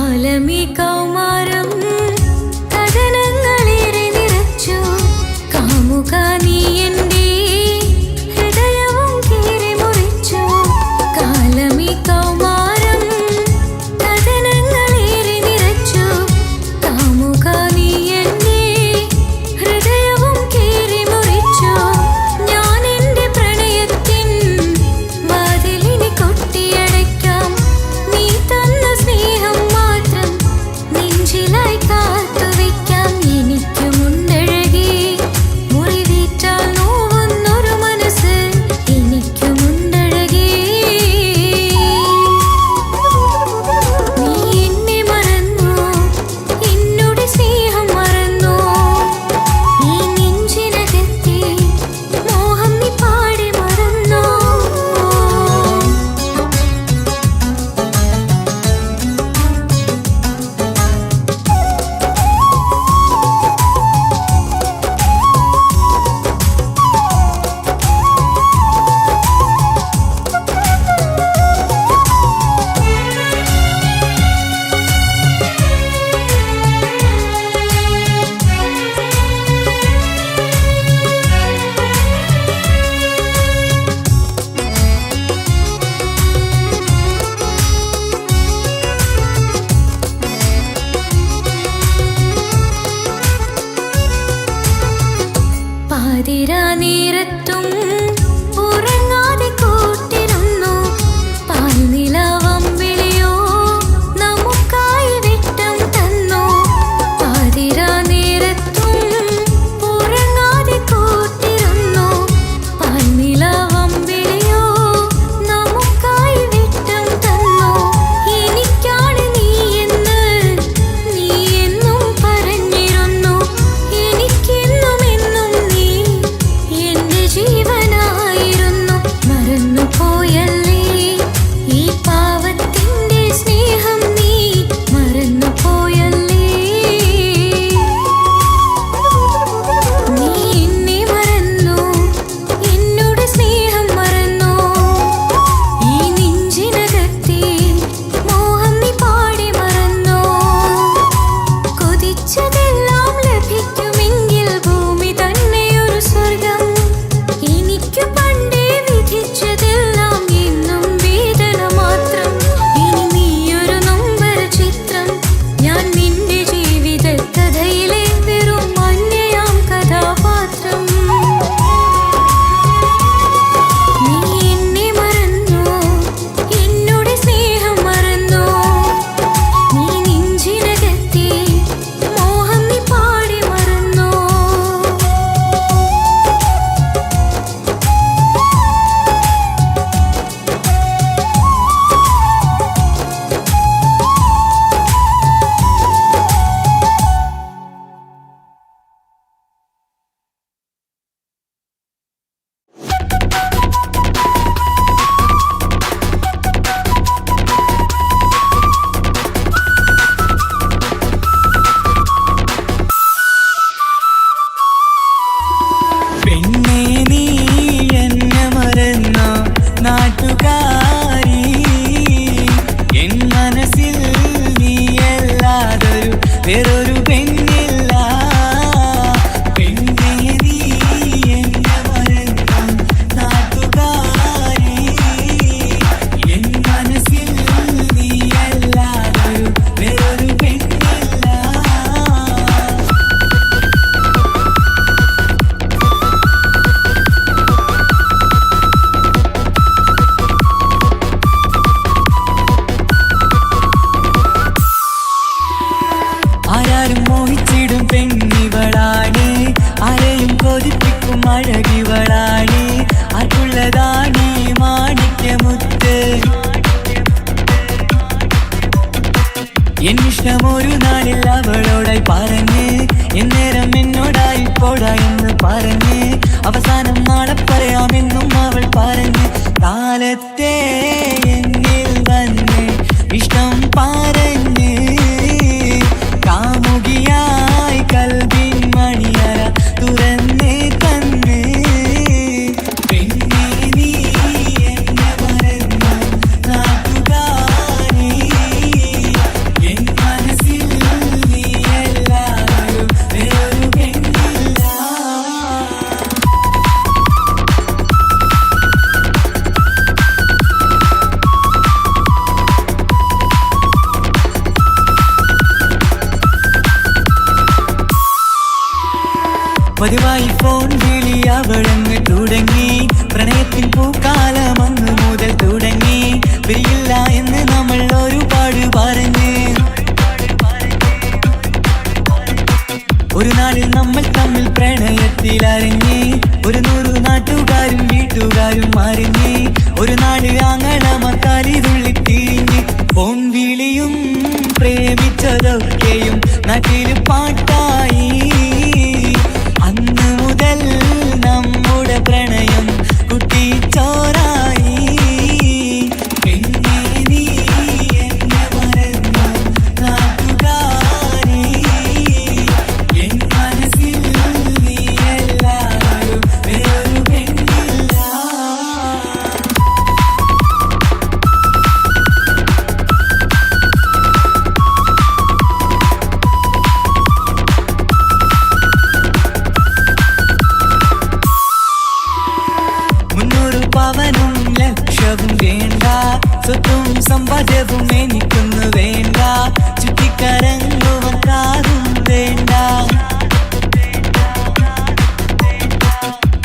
കാലമീ കൗമാരം കഥനങ്ങളേറെ നിറച്ചു കാമുക നീ എൻ്റെ ഹൃദയവും കീറി മുറിച്ചു കാലമീ കൗമാരം കഥനങ്ങളേറെ നിറച്ചു കാമുക നീ എൻ്റെ ഹൃദയവും കീറി മുറിച്ചു ഞാൻ എൻ്റെ പ്രണയത്തിൻ വാതിലിനി കൊട്ടിയടയ്ക്കാം നീ തന്ന സ്നേഹം മാത്രം നെഞ്ചിലായി കാത്തുവയ്ക്കാം എനിക്കുമുണ്ടഴകേ മുറിവേറ്റാൽ നോവുന്നൊരു മനസ്സ് എനിക്കുമുണ്ടഴകേ നീ എന്നെ മറന്നു എന്നോട് സ്നേഹം മറന്നു ഈ നെഞ്ചിനകത്തെ മോഹം നീ പാടെ മറന്നു പാതിരാ നേരത്തും ഉറങ്ങാതെ കൂട്ടിരുന്നു പാൽനിലാവം വിളിയോ നമുക്കായി വെട്ടം തന്നു പാതിരാ നേരത്തും ഉറങ്ങാതെ കൂട്ടിരുന്നു പാൽനിലാവം വിളിയോ നമുക്കായി വെട്ടം തന്നു എനിക്കാണ് നീ എന്ന് നീ എന്നും പറഞ്ഞിരുന്നു എനിക്കെന്നും എന്നും നീ എന്റെ ജീവനായിരുന്നു മറന്നു പോയല്ലേ ഈ പാവത്തിന്റെ സ്നേഹം നീ മറന്നു പോയല്ലേ നീ എന്നെ മറന്നു എന്നോട് സ്നേഹം മറന്നു ഈ നെഞ്ചിനകത്തെ മോഹം നീ പാടെ മറന്നു കൊതിച്ചതെല്ലാം ലഭിക്കുമെങ്കിൽ ഭൂമി തന്നെയൊരു സ്വർഗം എനിക്ക് പണ്ടേ വിധിച്ചതെല്ലാം എന്നും വേദന മാത്രം ഇനി നീയൊരു നൊമ്പര ചിത്രം ഞാൻ നിന്റെ ജീവിത കഥയിലെ വെറും അന്യയാം കഥാപാത്രം നീ എന്നെ മറന്നു എന്നോട് സ്നേഹം മറന്നു നീ നെഞ്ചിനകത്തെ മോഹം നീ പാടെ മറന്നു പെണ്ണേ നീ എന്നെ മറന്ന നാട്ടുകാരി എൻ മനസ്സിൽ നീയല്ലാതൊരു വേറൊരു പെണ്ണില്ല പെണ്ണേ നീ എന്നെ മറന്ന നാട്ടുകാരി എൻ മനസ്സിൽ നീയല്ലാതൊരു വേറൊരു പെണ്ണില്ല ആരാരും മോഹിച്ചിടും പെണ്ണിവളാണ് ആരെയും കൊതിപ്പിക്കും അഴകിവളാണ് ആർക്കുള്ളതാണ് മാണിക്യമുത്ത് എന്നിഷ്ടമൊരു നാളിൽ അവളോടായി പറഞ്ഞ് എന്നേരം എന്നോടായി പോടാ എന്ന് പറഞ്ഞ് അവസാനം നാളെ പറയാമെന്നും അവൾ പറഞ്ഞ് കാലത്തെ എന്നിൽ വന്ന് ഇഷ്ടം പറഞ്ഞ് കാമുകിയായി കൽവിൻ മണിയറ തുറന്ന് തന്ന് പെണ്ണേ നീ എന്നെ മറന്ന നാട്ടുകാരി എൻ പതിവായി ഫോൺ വിളി അവളങ്ങ് തുടങ്ങി. പ്രണയത്തിൻ പൂക്കാലം അന്ന് മുതൽ തുടങ്ങി. പിരിയില്ല എന്ന് നമ്മൾ ഒരുപാട് പറഞ്ഞ്. ഒരു നാളിൽ നമ്മൾ തമ്മിൽ പ്രണയത്തിലറിഞ്ഞ്. 100 നാട്ടുകാരും വീട്ടുകാരും അറിഞ്ഞ്. ഒരു നാട് ആങ്ങളമക്കാലി തുള്ളിത്തിരിഞ്ഞ്. ഫോൺ വിളിയും പ്രേമിച്ചതൊക്കെയും നാട്ടിൽ പാട്ടായി. അന്ന് മുതൽ നമ്മുടെ പ്രണയം കുട്ടിച്ചോറായി. പിന്നെ നീ എന്നെ മറന്നു നാട്ടുകാരി. എൻ മനസ്സിൽ നീ എല്ലാവരും വേറൊരു പെണ്ണില്ല. പവനും ലക്ഷവും വേണ്ട, സ്വത്തും സമ്പാദ്യവും എനിക്കൊന്നു വേണ്ട. ചുറ്റിക്കറങ്ങുവാൻ കാറും വേണ്ട.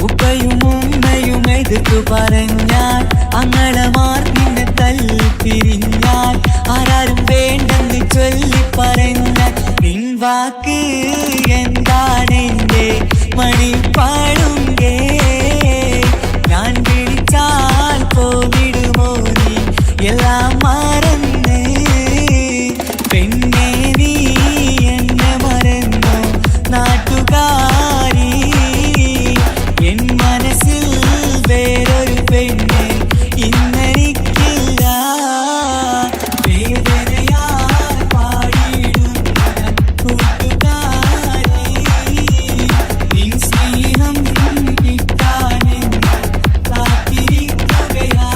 ഉപ്പയും ഉമ്മയും എതിർത്തു പറഞ്ഞാൽ, അങ്ങളമാർ നിന്നെ തല്ലിപ്പിരിഞ്ഞാൽ, ആരാരും വേണ്ടെന്ന് ചൊല്ലി പറഞ്ഞാൽ, നിൻ വാക്ക് എന്താണെന്റെ മണിപ്പാടുങ്കേ. ഞാൻ വിളിച്ചാൽ പോവിടുമോ നീ എല്ലാം മറന്ന്. പെണ്ണേ നീ എന്നെ മറന്നു നാട്ടുകാരി. എൻ മനസ്സിൽ വേറൊരു പെണ്ണ് ഇന്നെനിക്കില്ല. വേദനയാൽ പാടിയിടുന്ന കൂട്ടുകാരി, നിൻ സ്നേഹം കിട്ടാനെന്ന് കാത്തിരിക്കുകയാ.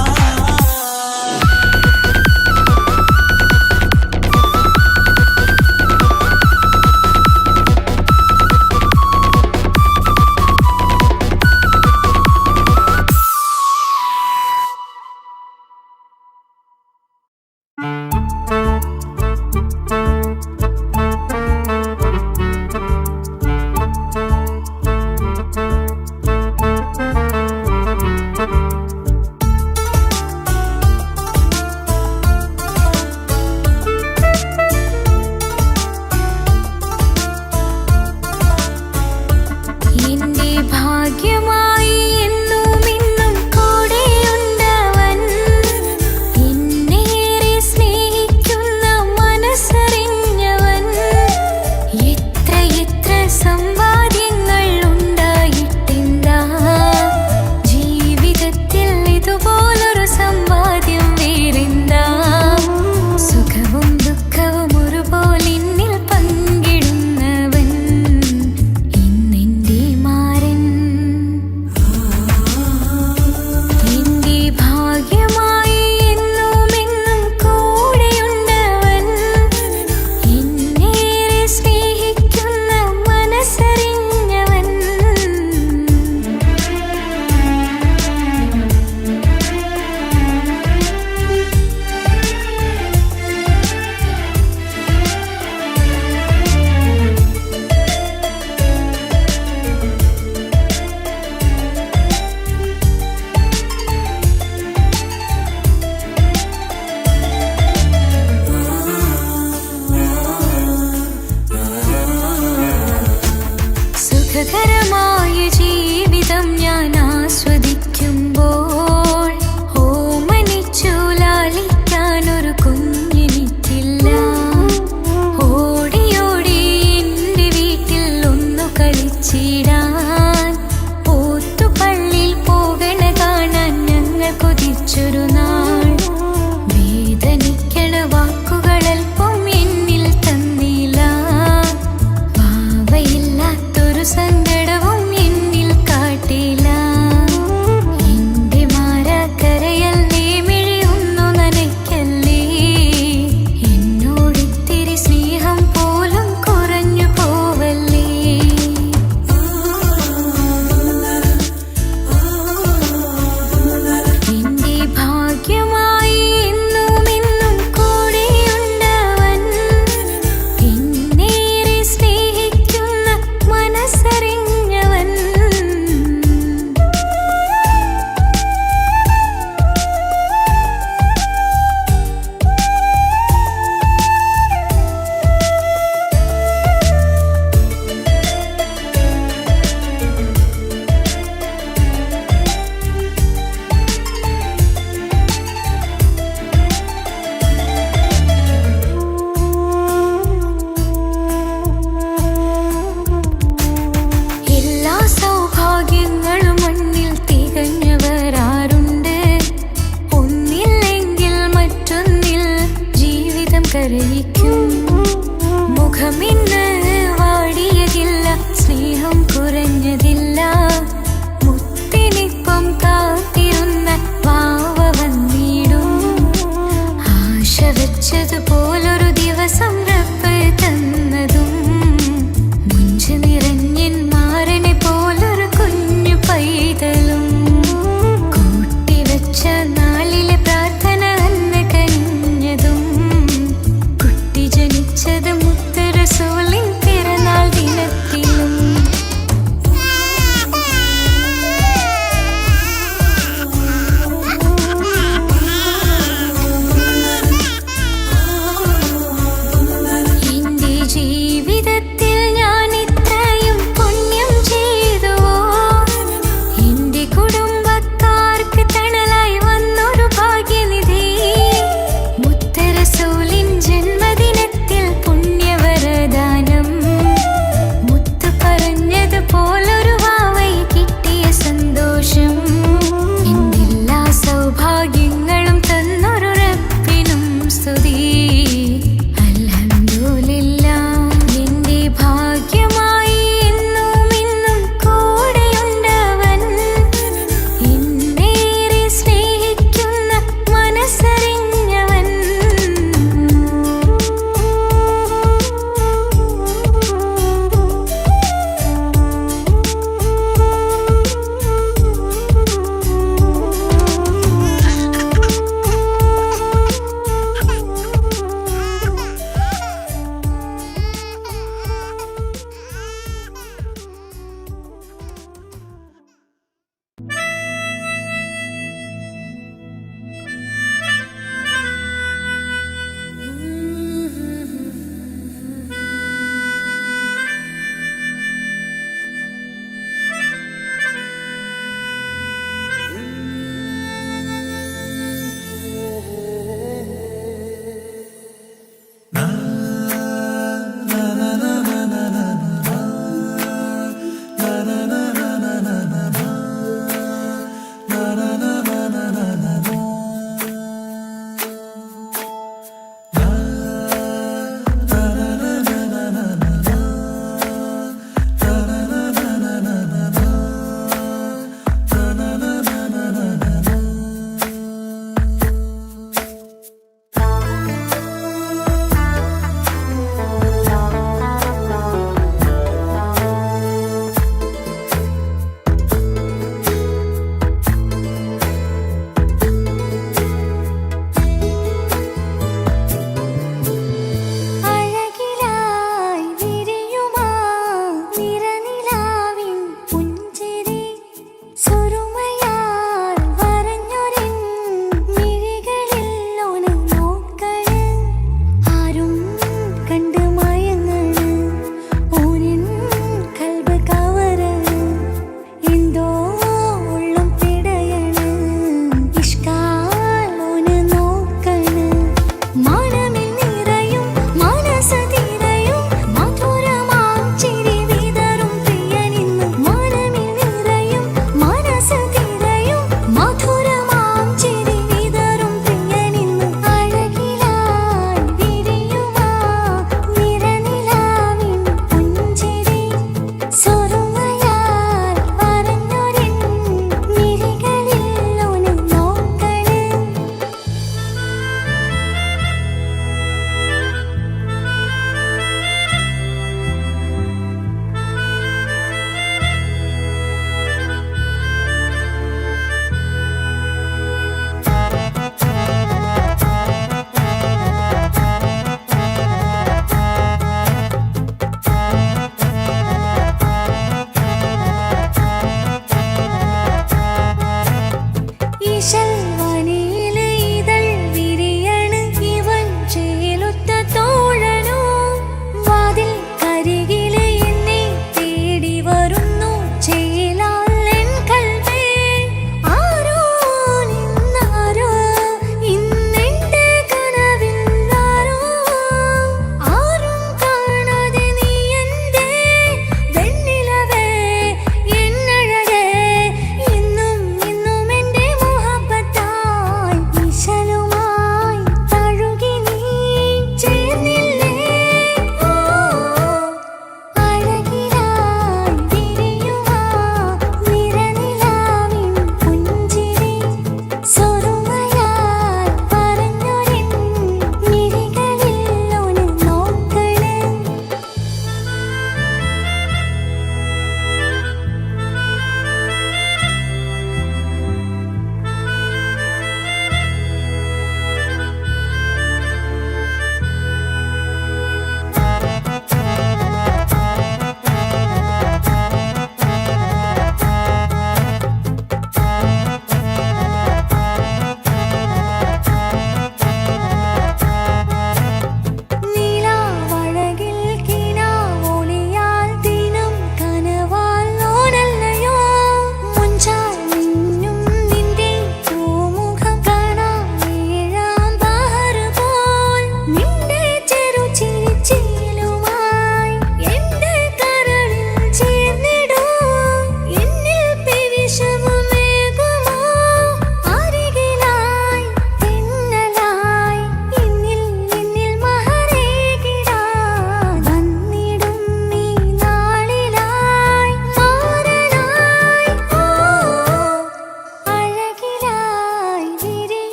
എന്റെ ഭാഗ്യമായി എന്നും ഇന്നും കൂടെയുണ്ടവൻ. എന്നേറെ സ്നേഹിക്കുന്ന മനസ്സറിഞ്ഞവൻ. എത്ര എത്ര സമ്പാദ്യങ്ങൾ ഉണ്ടായിട്ടെന്താ, ജീവിതത്തിൽ ഇതുപോലൊരു സമ്പാദ്യം വേറെന്താ. സുഖവും ദുഃഖവും ഒരുപോലെ എന്നിൽ പങ്കിടുന്നവൻ ഇന്നെന്റെ മാരൻ. എന്റെ ഭാഗ്യമായി എന്നും എന്നും കൂടെയുണ്ടവൻ. എന്നേറെ സ്നേഹിക്കുന്ന മനസ്സറിഞ്ഞവൻ. സുഖകരമായ ജീവിതം ഞാൻ ആസ്വദിക്കുമ്പോൾ, ഓമനിച്ചു ലാളിക്കാനൊരു കുഞ്ഞെനിക്കില്ല. ഓടി ഓടി എൻ്റെ വീട്ടിൽ ഒന്നു കളിച്ചിടാൻ, പോത്തുപള്ളിയിൽ പോകണ കാണാൻ ഞങ്ങൾ കൊതിച്ചൊരു നാൾ. വേദനിക്കണ വാക്കുകളൽപ്പം എന്നിൽ തന്നില്ല. വാവയില്ലാത്തൊരു സങ്കടവും മുഖമിന്ന് വാടിയതില്ല, സ്നേഹം കുറഞ്ഞതില്ല. മുത്തിനിപ്പം കാത്തിരുന്ന വാവ വന്നിടും. ആശ വെച്ചതുപോലൊരു ദിവസം റബ്ബ് തന്നതും, മുഞ്ച് നിറഞ്ഞൻ മാരനെ പോലൊരു കുഞ്ഞു പൈതലും. കൂട്ടിവെച്ച നാളിലെ പ്രാർത്ഥന അന്ന് കനിഞ്ഞതും, കുട്ടി ജനിച്ചത് മുത്ത് റസൂലിൻ പിറന്നാൾ ദിനത്തിലും.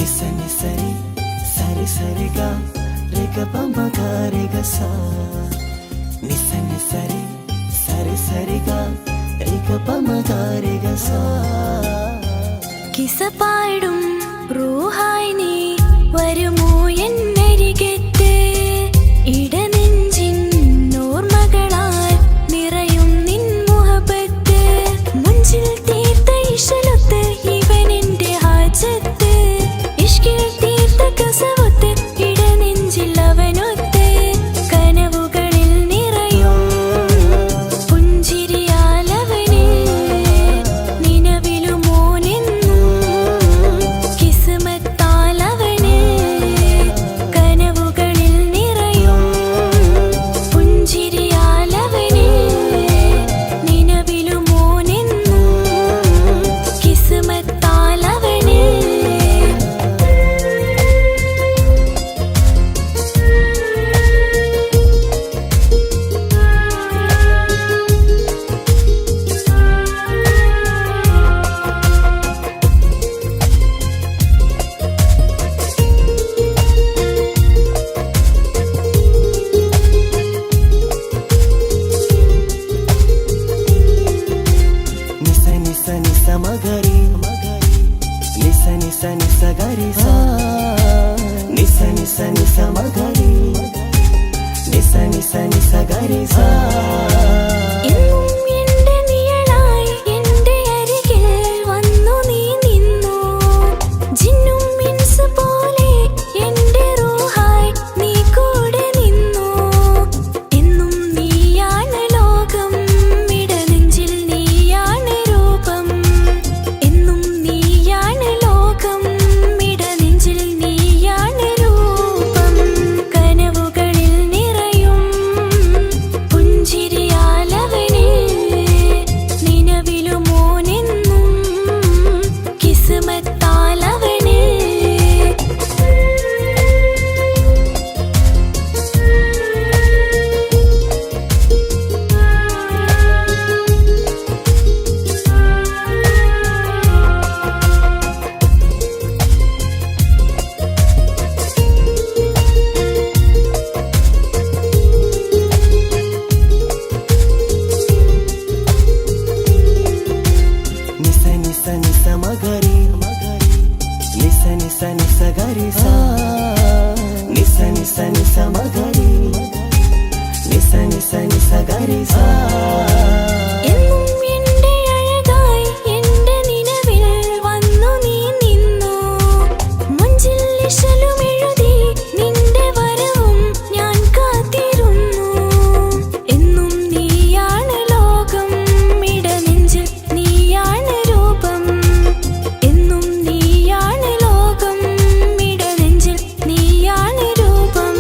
నిస నిసరి సరి సరిగా రేగ పమగ రేగ సా నిస నిసరి సరి సరిగా రేగ పమగ రేగ സா കിസ പാടും റൂഹായി നീ വരുമോ എന്നരികത്ത് ഇടനെഞ്ചിൻ ഓർമ്മകളാൽ നിറയും നിൻ മുഹബത്ത് മുഞ്ചിൽ തീർത്ത ഇശലൊത്ത് ഇവനെന്റെ ഹാജത്ത് ഇഷ്കിൽ തീർത്ത കസവത്ത് ഇടനെഞ്ചിൽ അവനൊത്ത് കനവുകളിൽ നിറയും പുഞ്ചിരിയാലവന് നിലവിലുമോനെന്നും കിസ്മത്താലവന് കനവുകളിൽ നിറയും പുഞ്ചിരിയാലവന് നിലവിലുമോനെന്നും കിസ്മത്താലവന് నిస నిస నిస మగరి నిస నిస నిస గరి సా నిస నిస నిస మగరి నిస నిస నిస గరి సా എന്നും എന്റെ നിഴലായി എന്റെ അരികിൽ വന്നു നീ നിന്നു ജിന്നും ഇൻസ് പോലെ എന്റെ റൂഹായി നീ കൂടെ നിന്നു എന്നും നീയാണ് ലോകം ഇടനെഞ്ചിൽ നീയാണ് രൂപം എന്നും നീയാണ് ലോകം ഇടനെഞ്ചിൽ നീയാണ് രൂപം കനവുകളിൽ നിറയും പുഞ്ചിരിയാലവന് നിലവിലുമോനെന്നും കിസ്മത്താലവന് నిస నిస నిస మగరి నిస నిస నిస గరి సా నిస నిస నిస మగరి నిస నిస నిస గరి సా എന്നും എന്റെ അഴകായി എന്റെ നിലവിൽ വന്നു നീ നിന്നു മുഞ്ചിൽ ഇശലും എഴുതി നിന്റെ വരവും ഞാൻ കാത്തിരുന്നു എന്നും നീയാണ് ലോകം ഇടനെഞ്ചിൽ നീയാണ് രൂപം എന്നും നീയാണ് ലോകം ഇടനെഞ്ചിൽ നീയാണ് രൂപം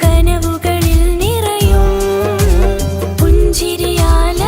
കനവുകളിൽ നിറയും പുഞ്ചിരിയാല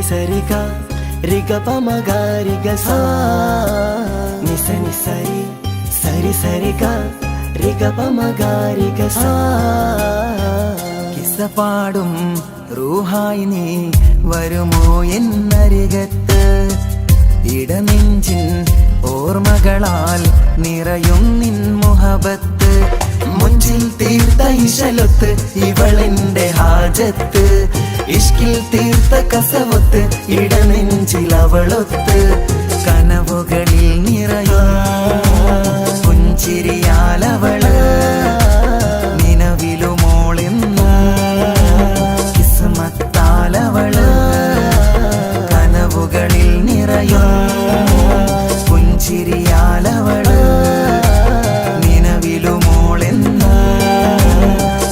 സരിഗ റിഗ പമഗ റിഗ സാ നിസ നിസരി സരി സരിഗ റിഗ പമഗ റിഗ സാ കിസ്സ പാടും റൂഹായി നീ വരുമോ എന്നരികത്ത് ഇടനെഞ്ചിൻ ഓർമ്മകളാൽ നിറയും നിൻ മുഹബത്ത് മുഞ്ചിൽ തീർത്ത ഇശലൊത്ത് ഇവളെന്റെ ഹാജത്ത് ഇഷ്കിൽ തീർത്ത കസവത്ത് ഇടനെഞ്ചിൽ അവളൊത്ത് കനവുകളിൽ നിറയും പുഞ്ചിരിയാലവള് നിലവിലുമോളെന്നും കിസ്മത്താലവള് കനവുകളിൽ നിറയും പുഞ്ചിരിയാലവള് നിലവിലുമോളെന്നും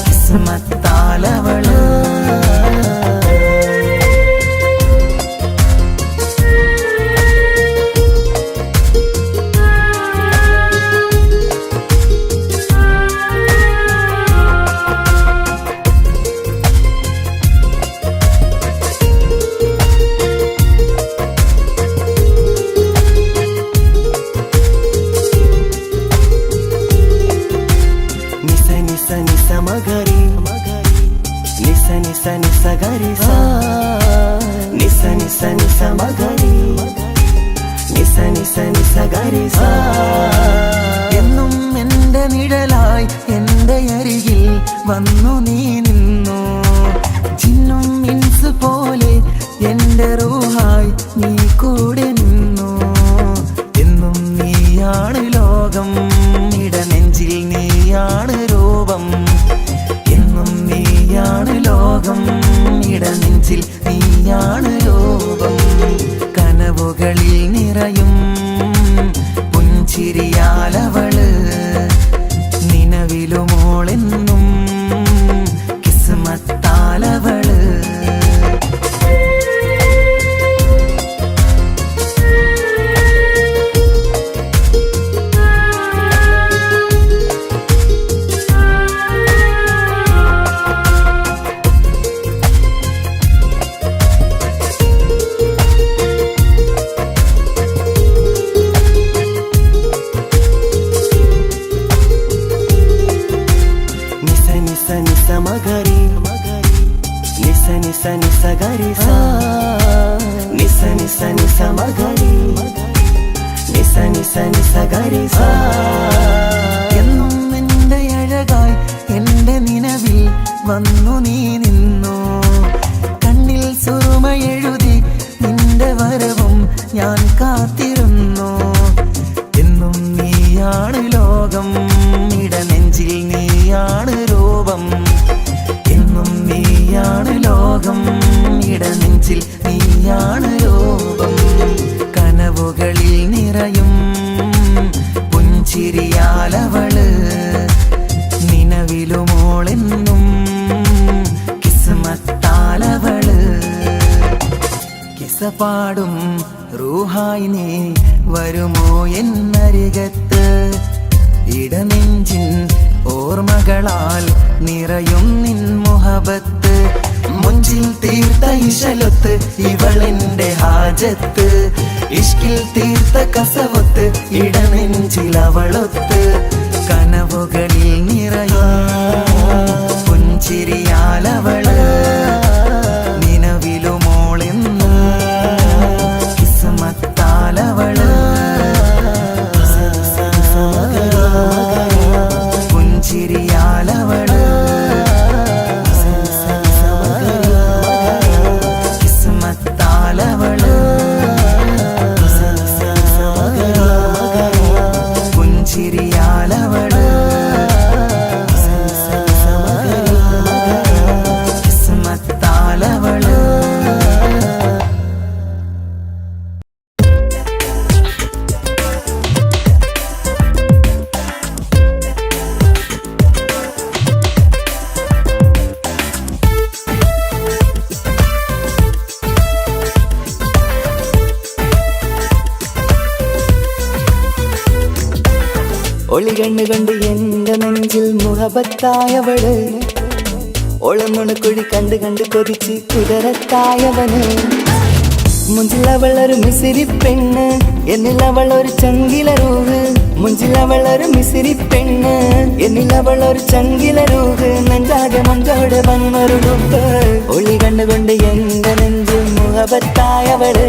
കിസ്മത്താലവള് മഗരി നിസ നിസ നിസ ഗരി സാ നിസ നിസ നിസ മഗരി നിസ നിസ നിസ ഗരി സാ എന്നും എന്റെ നിഴലായി എന്റെ അരികിൽ വന്നു നീ നിന്നു ജിന്നും ഇൻസ് പോലെ എന്റെ റൂഹായി നീ കൂടെ നിന്നു എന്നും നീയാണ് ലോകം ഇടനെഞ്ചിൽ നീയാണ് രൂപം എന്നും നീയാണ് ലോകം ഇടനെഞ്ചിൽ നീയാണ് രൂപം കനവുകളിൽ നിറയും പുഞ്ചിരിയാലവള് നിലവിലുമോളെന്നും കിസ്മത്താലവള് മഗരി നിസ നിസ നിസ ഗരി സാ നിസ നിസ നിസ മഗരി നിസ നിസ നിസ ഗരി സാ എന്നും എന്റെ അഴകായി എന്റെ നിലവിൽ വന്നു നീ നിന്നു കണ്ണിൽ സുറുമ എഴുതി നിന്റെ വരവും ഞാൻ കാത്തിരുന്നു എന്നും നീയാണ് ലോകം ഇടനെഞ്ചിൽ നീയാണ് രൂപം എന്നും നീയാണ് ലോകം ഇടനെഞ്ചിൽ നീയാണ് രൂപം കനവുകളിൽ നിറയും പുഞ്ചിരിയാലവള് നിലവിലുമോളെന്നും കിസ്മത്താലവള് കിസ്സ പാടും റൂഹായി നീ വരുമോ എന്നരികത്ത് ഇടനെഞ്ചിൻ ഓർമ്മകളാൽ നിറയും നിൻ മുഹബത്ത് മുഞ്ചിൽ തീർത്ത ഇശലൊത്ത് ഇവളെന്റെ ഹാജത്ത് ഇഷ്കിൽ തീർത്ത കസവത്ത് ഇടനെഞ്ചിൽ അവളൊത്ത് കനവുകളിൽ നിറയും പുഞ്ചിരിയാലവള് നിലവിലുമോളെന്നും കിസ്മത്താലവള് പുഞ്ചിരിയാലവള് കിസ്മത്താലവള് പുഞ്ചിരിയാലവള് കിസ്മത്താലവള് ഒളികണ്ണ് കണ്ട് എന്റെ നെഞ്ചിൽ മുഹബത്തായവള് ഒളമുണക്കുഴി കണ്ട് കണ്ട് കൊതിച്ച് കുതിരത്തായവന് മുഞ്ചിലവളൊരു മിസിരി പെണ്ണ്, എന്നിലവളൊരു ചങ്കില രൂഹ്. മുഞ്ചിലവളൊരു മിസിരി പെണ്ണ്, എന്നിലവളൊരു ചങ്കില രൂഹ്. നെഞ്ചാകെ മഞ്ചോട് വന്നൊരു ലുക്ക്, ഒളി കണ്ടുകൊണ്ട് എന്റെ നെഞ്ചു മുഹബത്തായവള്.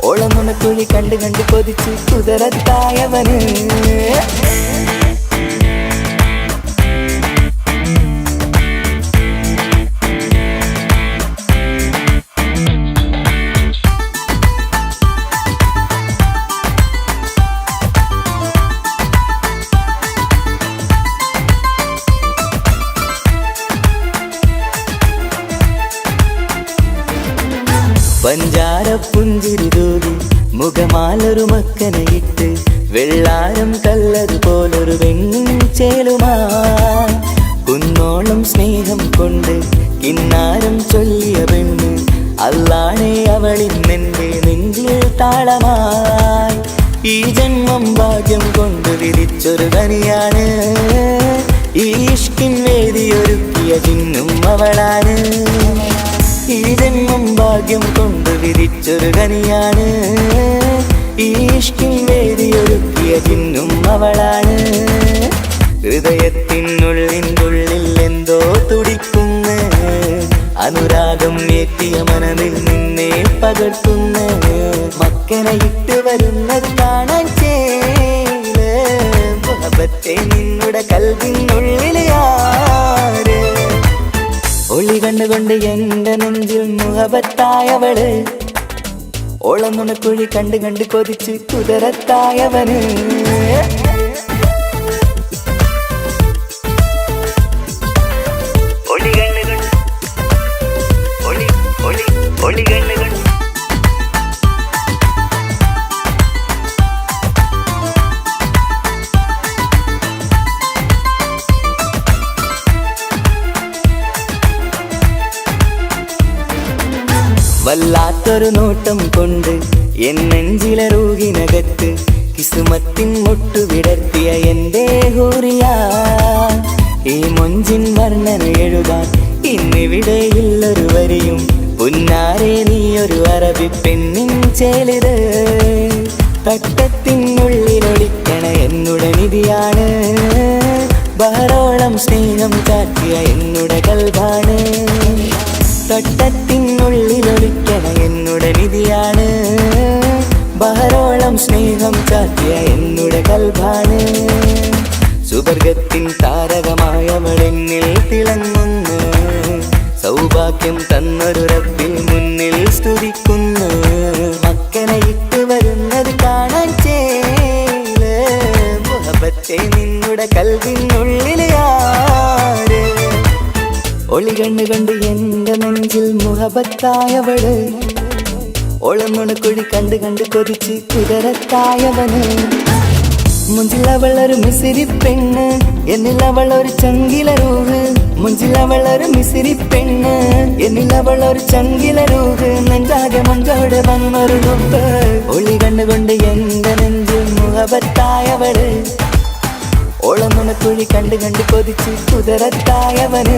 ഓളമുണക്കുഴി കണ്ട് കണ്ട് കൊതിച്ച് കുതിരത്തായവന്. പഞ്ചാര പുഞ്ചിരി തൂകി മുഖമാലൊരു മക്കനയിട്ട്, വെള്ളാരം കല്ലതുപോലൊരു വെണ്ണുചേലുമാ. കുന്നോളം സ്നേഹം കൊണ്ട് കിന്നാരം ചൊല്ലിയ പെണ്ണ്, അല്ലാണേ അവളിന്നെന്റെ നെഞ്ചിൽ താളമായി. ഈ ജന്മം ഭാഗ്യം കൊണ്ട് വിധിച്ചൊരു കനിയാണ്, ഈ ഇഷ്കിൻ വേദിയൊരുക്കിയ ജിന്നും അവളാണ്. ഈ ജന്മം ഭാഗ്യം കൊണ്ട് വിധിച്ചൊരു കനിയാണ്, ഈ ഇഷ്കിൻ വേദിയൊരുക്കിയ ജിന്നും അവളാണ്. ഹൃദയത്തിനുള്ളിനുള്ളിൽ എന്തോ തുടിക്കുന്ന, അനുരാഗം ഏറ്റിയ മനമിൽ നിന്നെ പകർത്തുന്ന. മക്കനെ ഇട്ട് വരുന്നത് കാണാൻ ചേല്, മുഹബത്തെ നിന്നുടെ കൽവിനുള്ളിൽ ആര്. ഒളി കണ്ടുകൊണ്ട് എന്റെ നെഞ്ചിൽ മുഹബത്തായവള്, ഓളമുണക്കുഴി കണ്ട് കണ്ട് കൊതിച്ച് കുതിരത്തായവന്. ഒളി കണ്ടുകൊണ്ട് ഒളി ഒളി ഒളി കണ്ടുകൊണ്ട് വല്ലാത്തൊരു നോട്ടം കൊണ്ട് എൻ നെഞ്ചിലെ റൂഹിനകത്ത്, കിസുമത്തിൻ മുട്ടു വിടർത്തിയ എന്റെ ഹൂറിയ. ഈ മൊഞ്ചിൻ വർണ്ണന എഴുതാൻ ഇന്നിവിടെയില്ലൊരു വരിയും, പുന്നാരെ നീയൊരു അറബി പെണ്ണിൻ ചേലിത്. തട്ടത്തിനുള്ളിലൊളിക്കണ എന്നുടെ നിധിയാണ്, ബഹറോളം സ്നേഹം കാട്ടിയ എന്നുടെ കൽബാണ്. തട്ടത്തിനുള്ളിലൊളിക്കണ എന്നുടെ നിധിയാണ്, ബഹറോളം സ്നേഹം കാട്ടിയ എന്നുടെ കൽബാണ്. സുവർഗത്തിൻ താരകമായവളെന്നിൽ തിളങ്ങുന്നു, സൗഭാഗ്യം തന്നൊരു റബ്ബിൽ മുന്നിൽ സ്തുതിക്കുന്നു. മക്കനെ ഇട്ട് വരുന്നത് കാണാൻ ചേല്, മുഹബത്തെ നിന്നുടെ കൽവിനുള്ളിൽ ആര്. ഒളി കണ്ട് കണ്ട് എന്റെ നെഞ്ചിൽ മുഹബത്തായവള്, ഓളമുണക്കുഴി കണ്ട് കണ്ട് കൊതിച്ച് കുതിരത്തായവന്. മുഞ്ചിലവളൊരു മിസിരി പെണ്ണ്, എന്നിലവളൊരു ചങ്കില രൂഹ്. മുഞ്ചിലവളൊരു മിസിരി പെണ്ണ്, എന്നിലവളൊരു ചങ്കില രൂഹ്. നെഞ്ചാകെ മഞ്ചോട് വന്നൊരു ലുക്ക്, ഒളി കണ്ടുകൊണ്ട് എന്റെ നെഞ്ചിൽ മുഹബത്തായവള്, ഓളമുണക്കുഴി കണ്ട് കണ്ട് കൊതിച്ച് കുതിരത്തായവന്.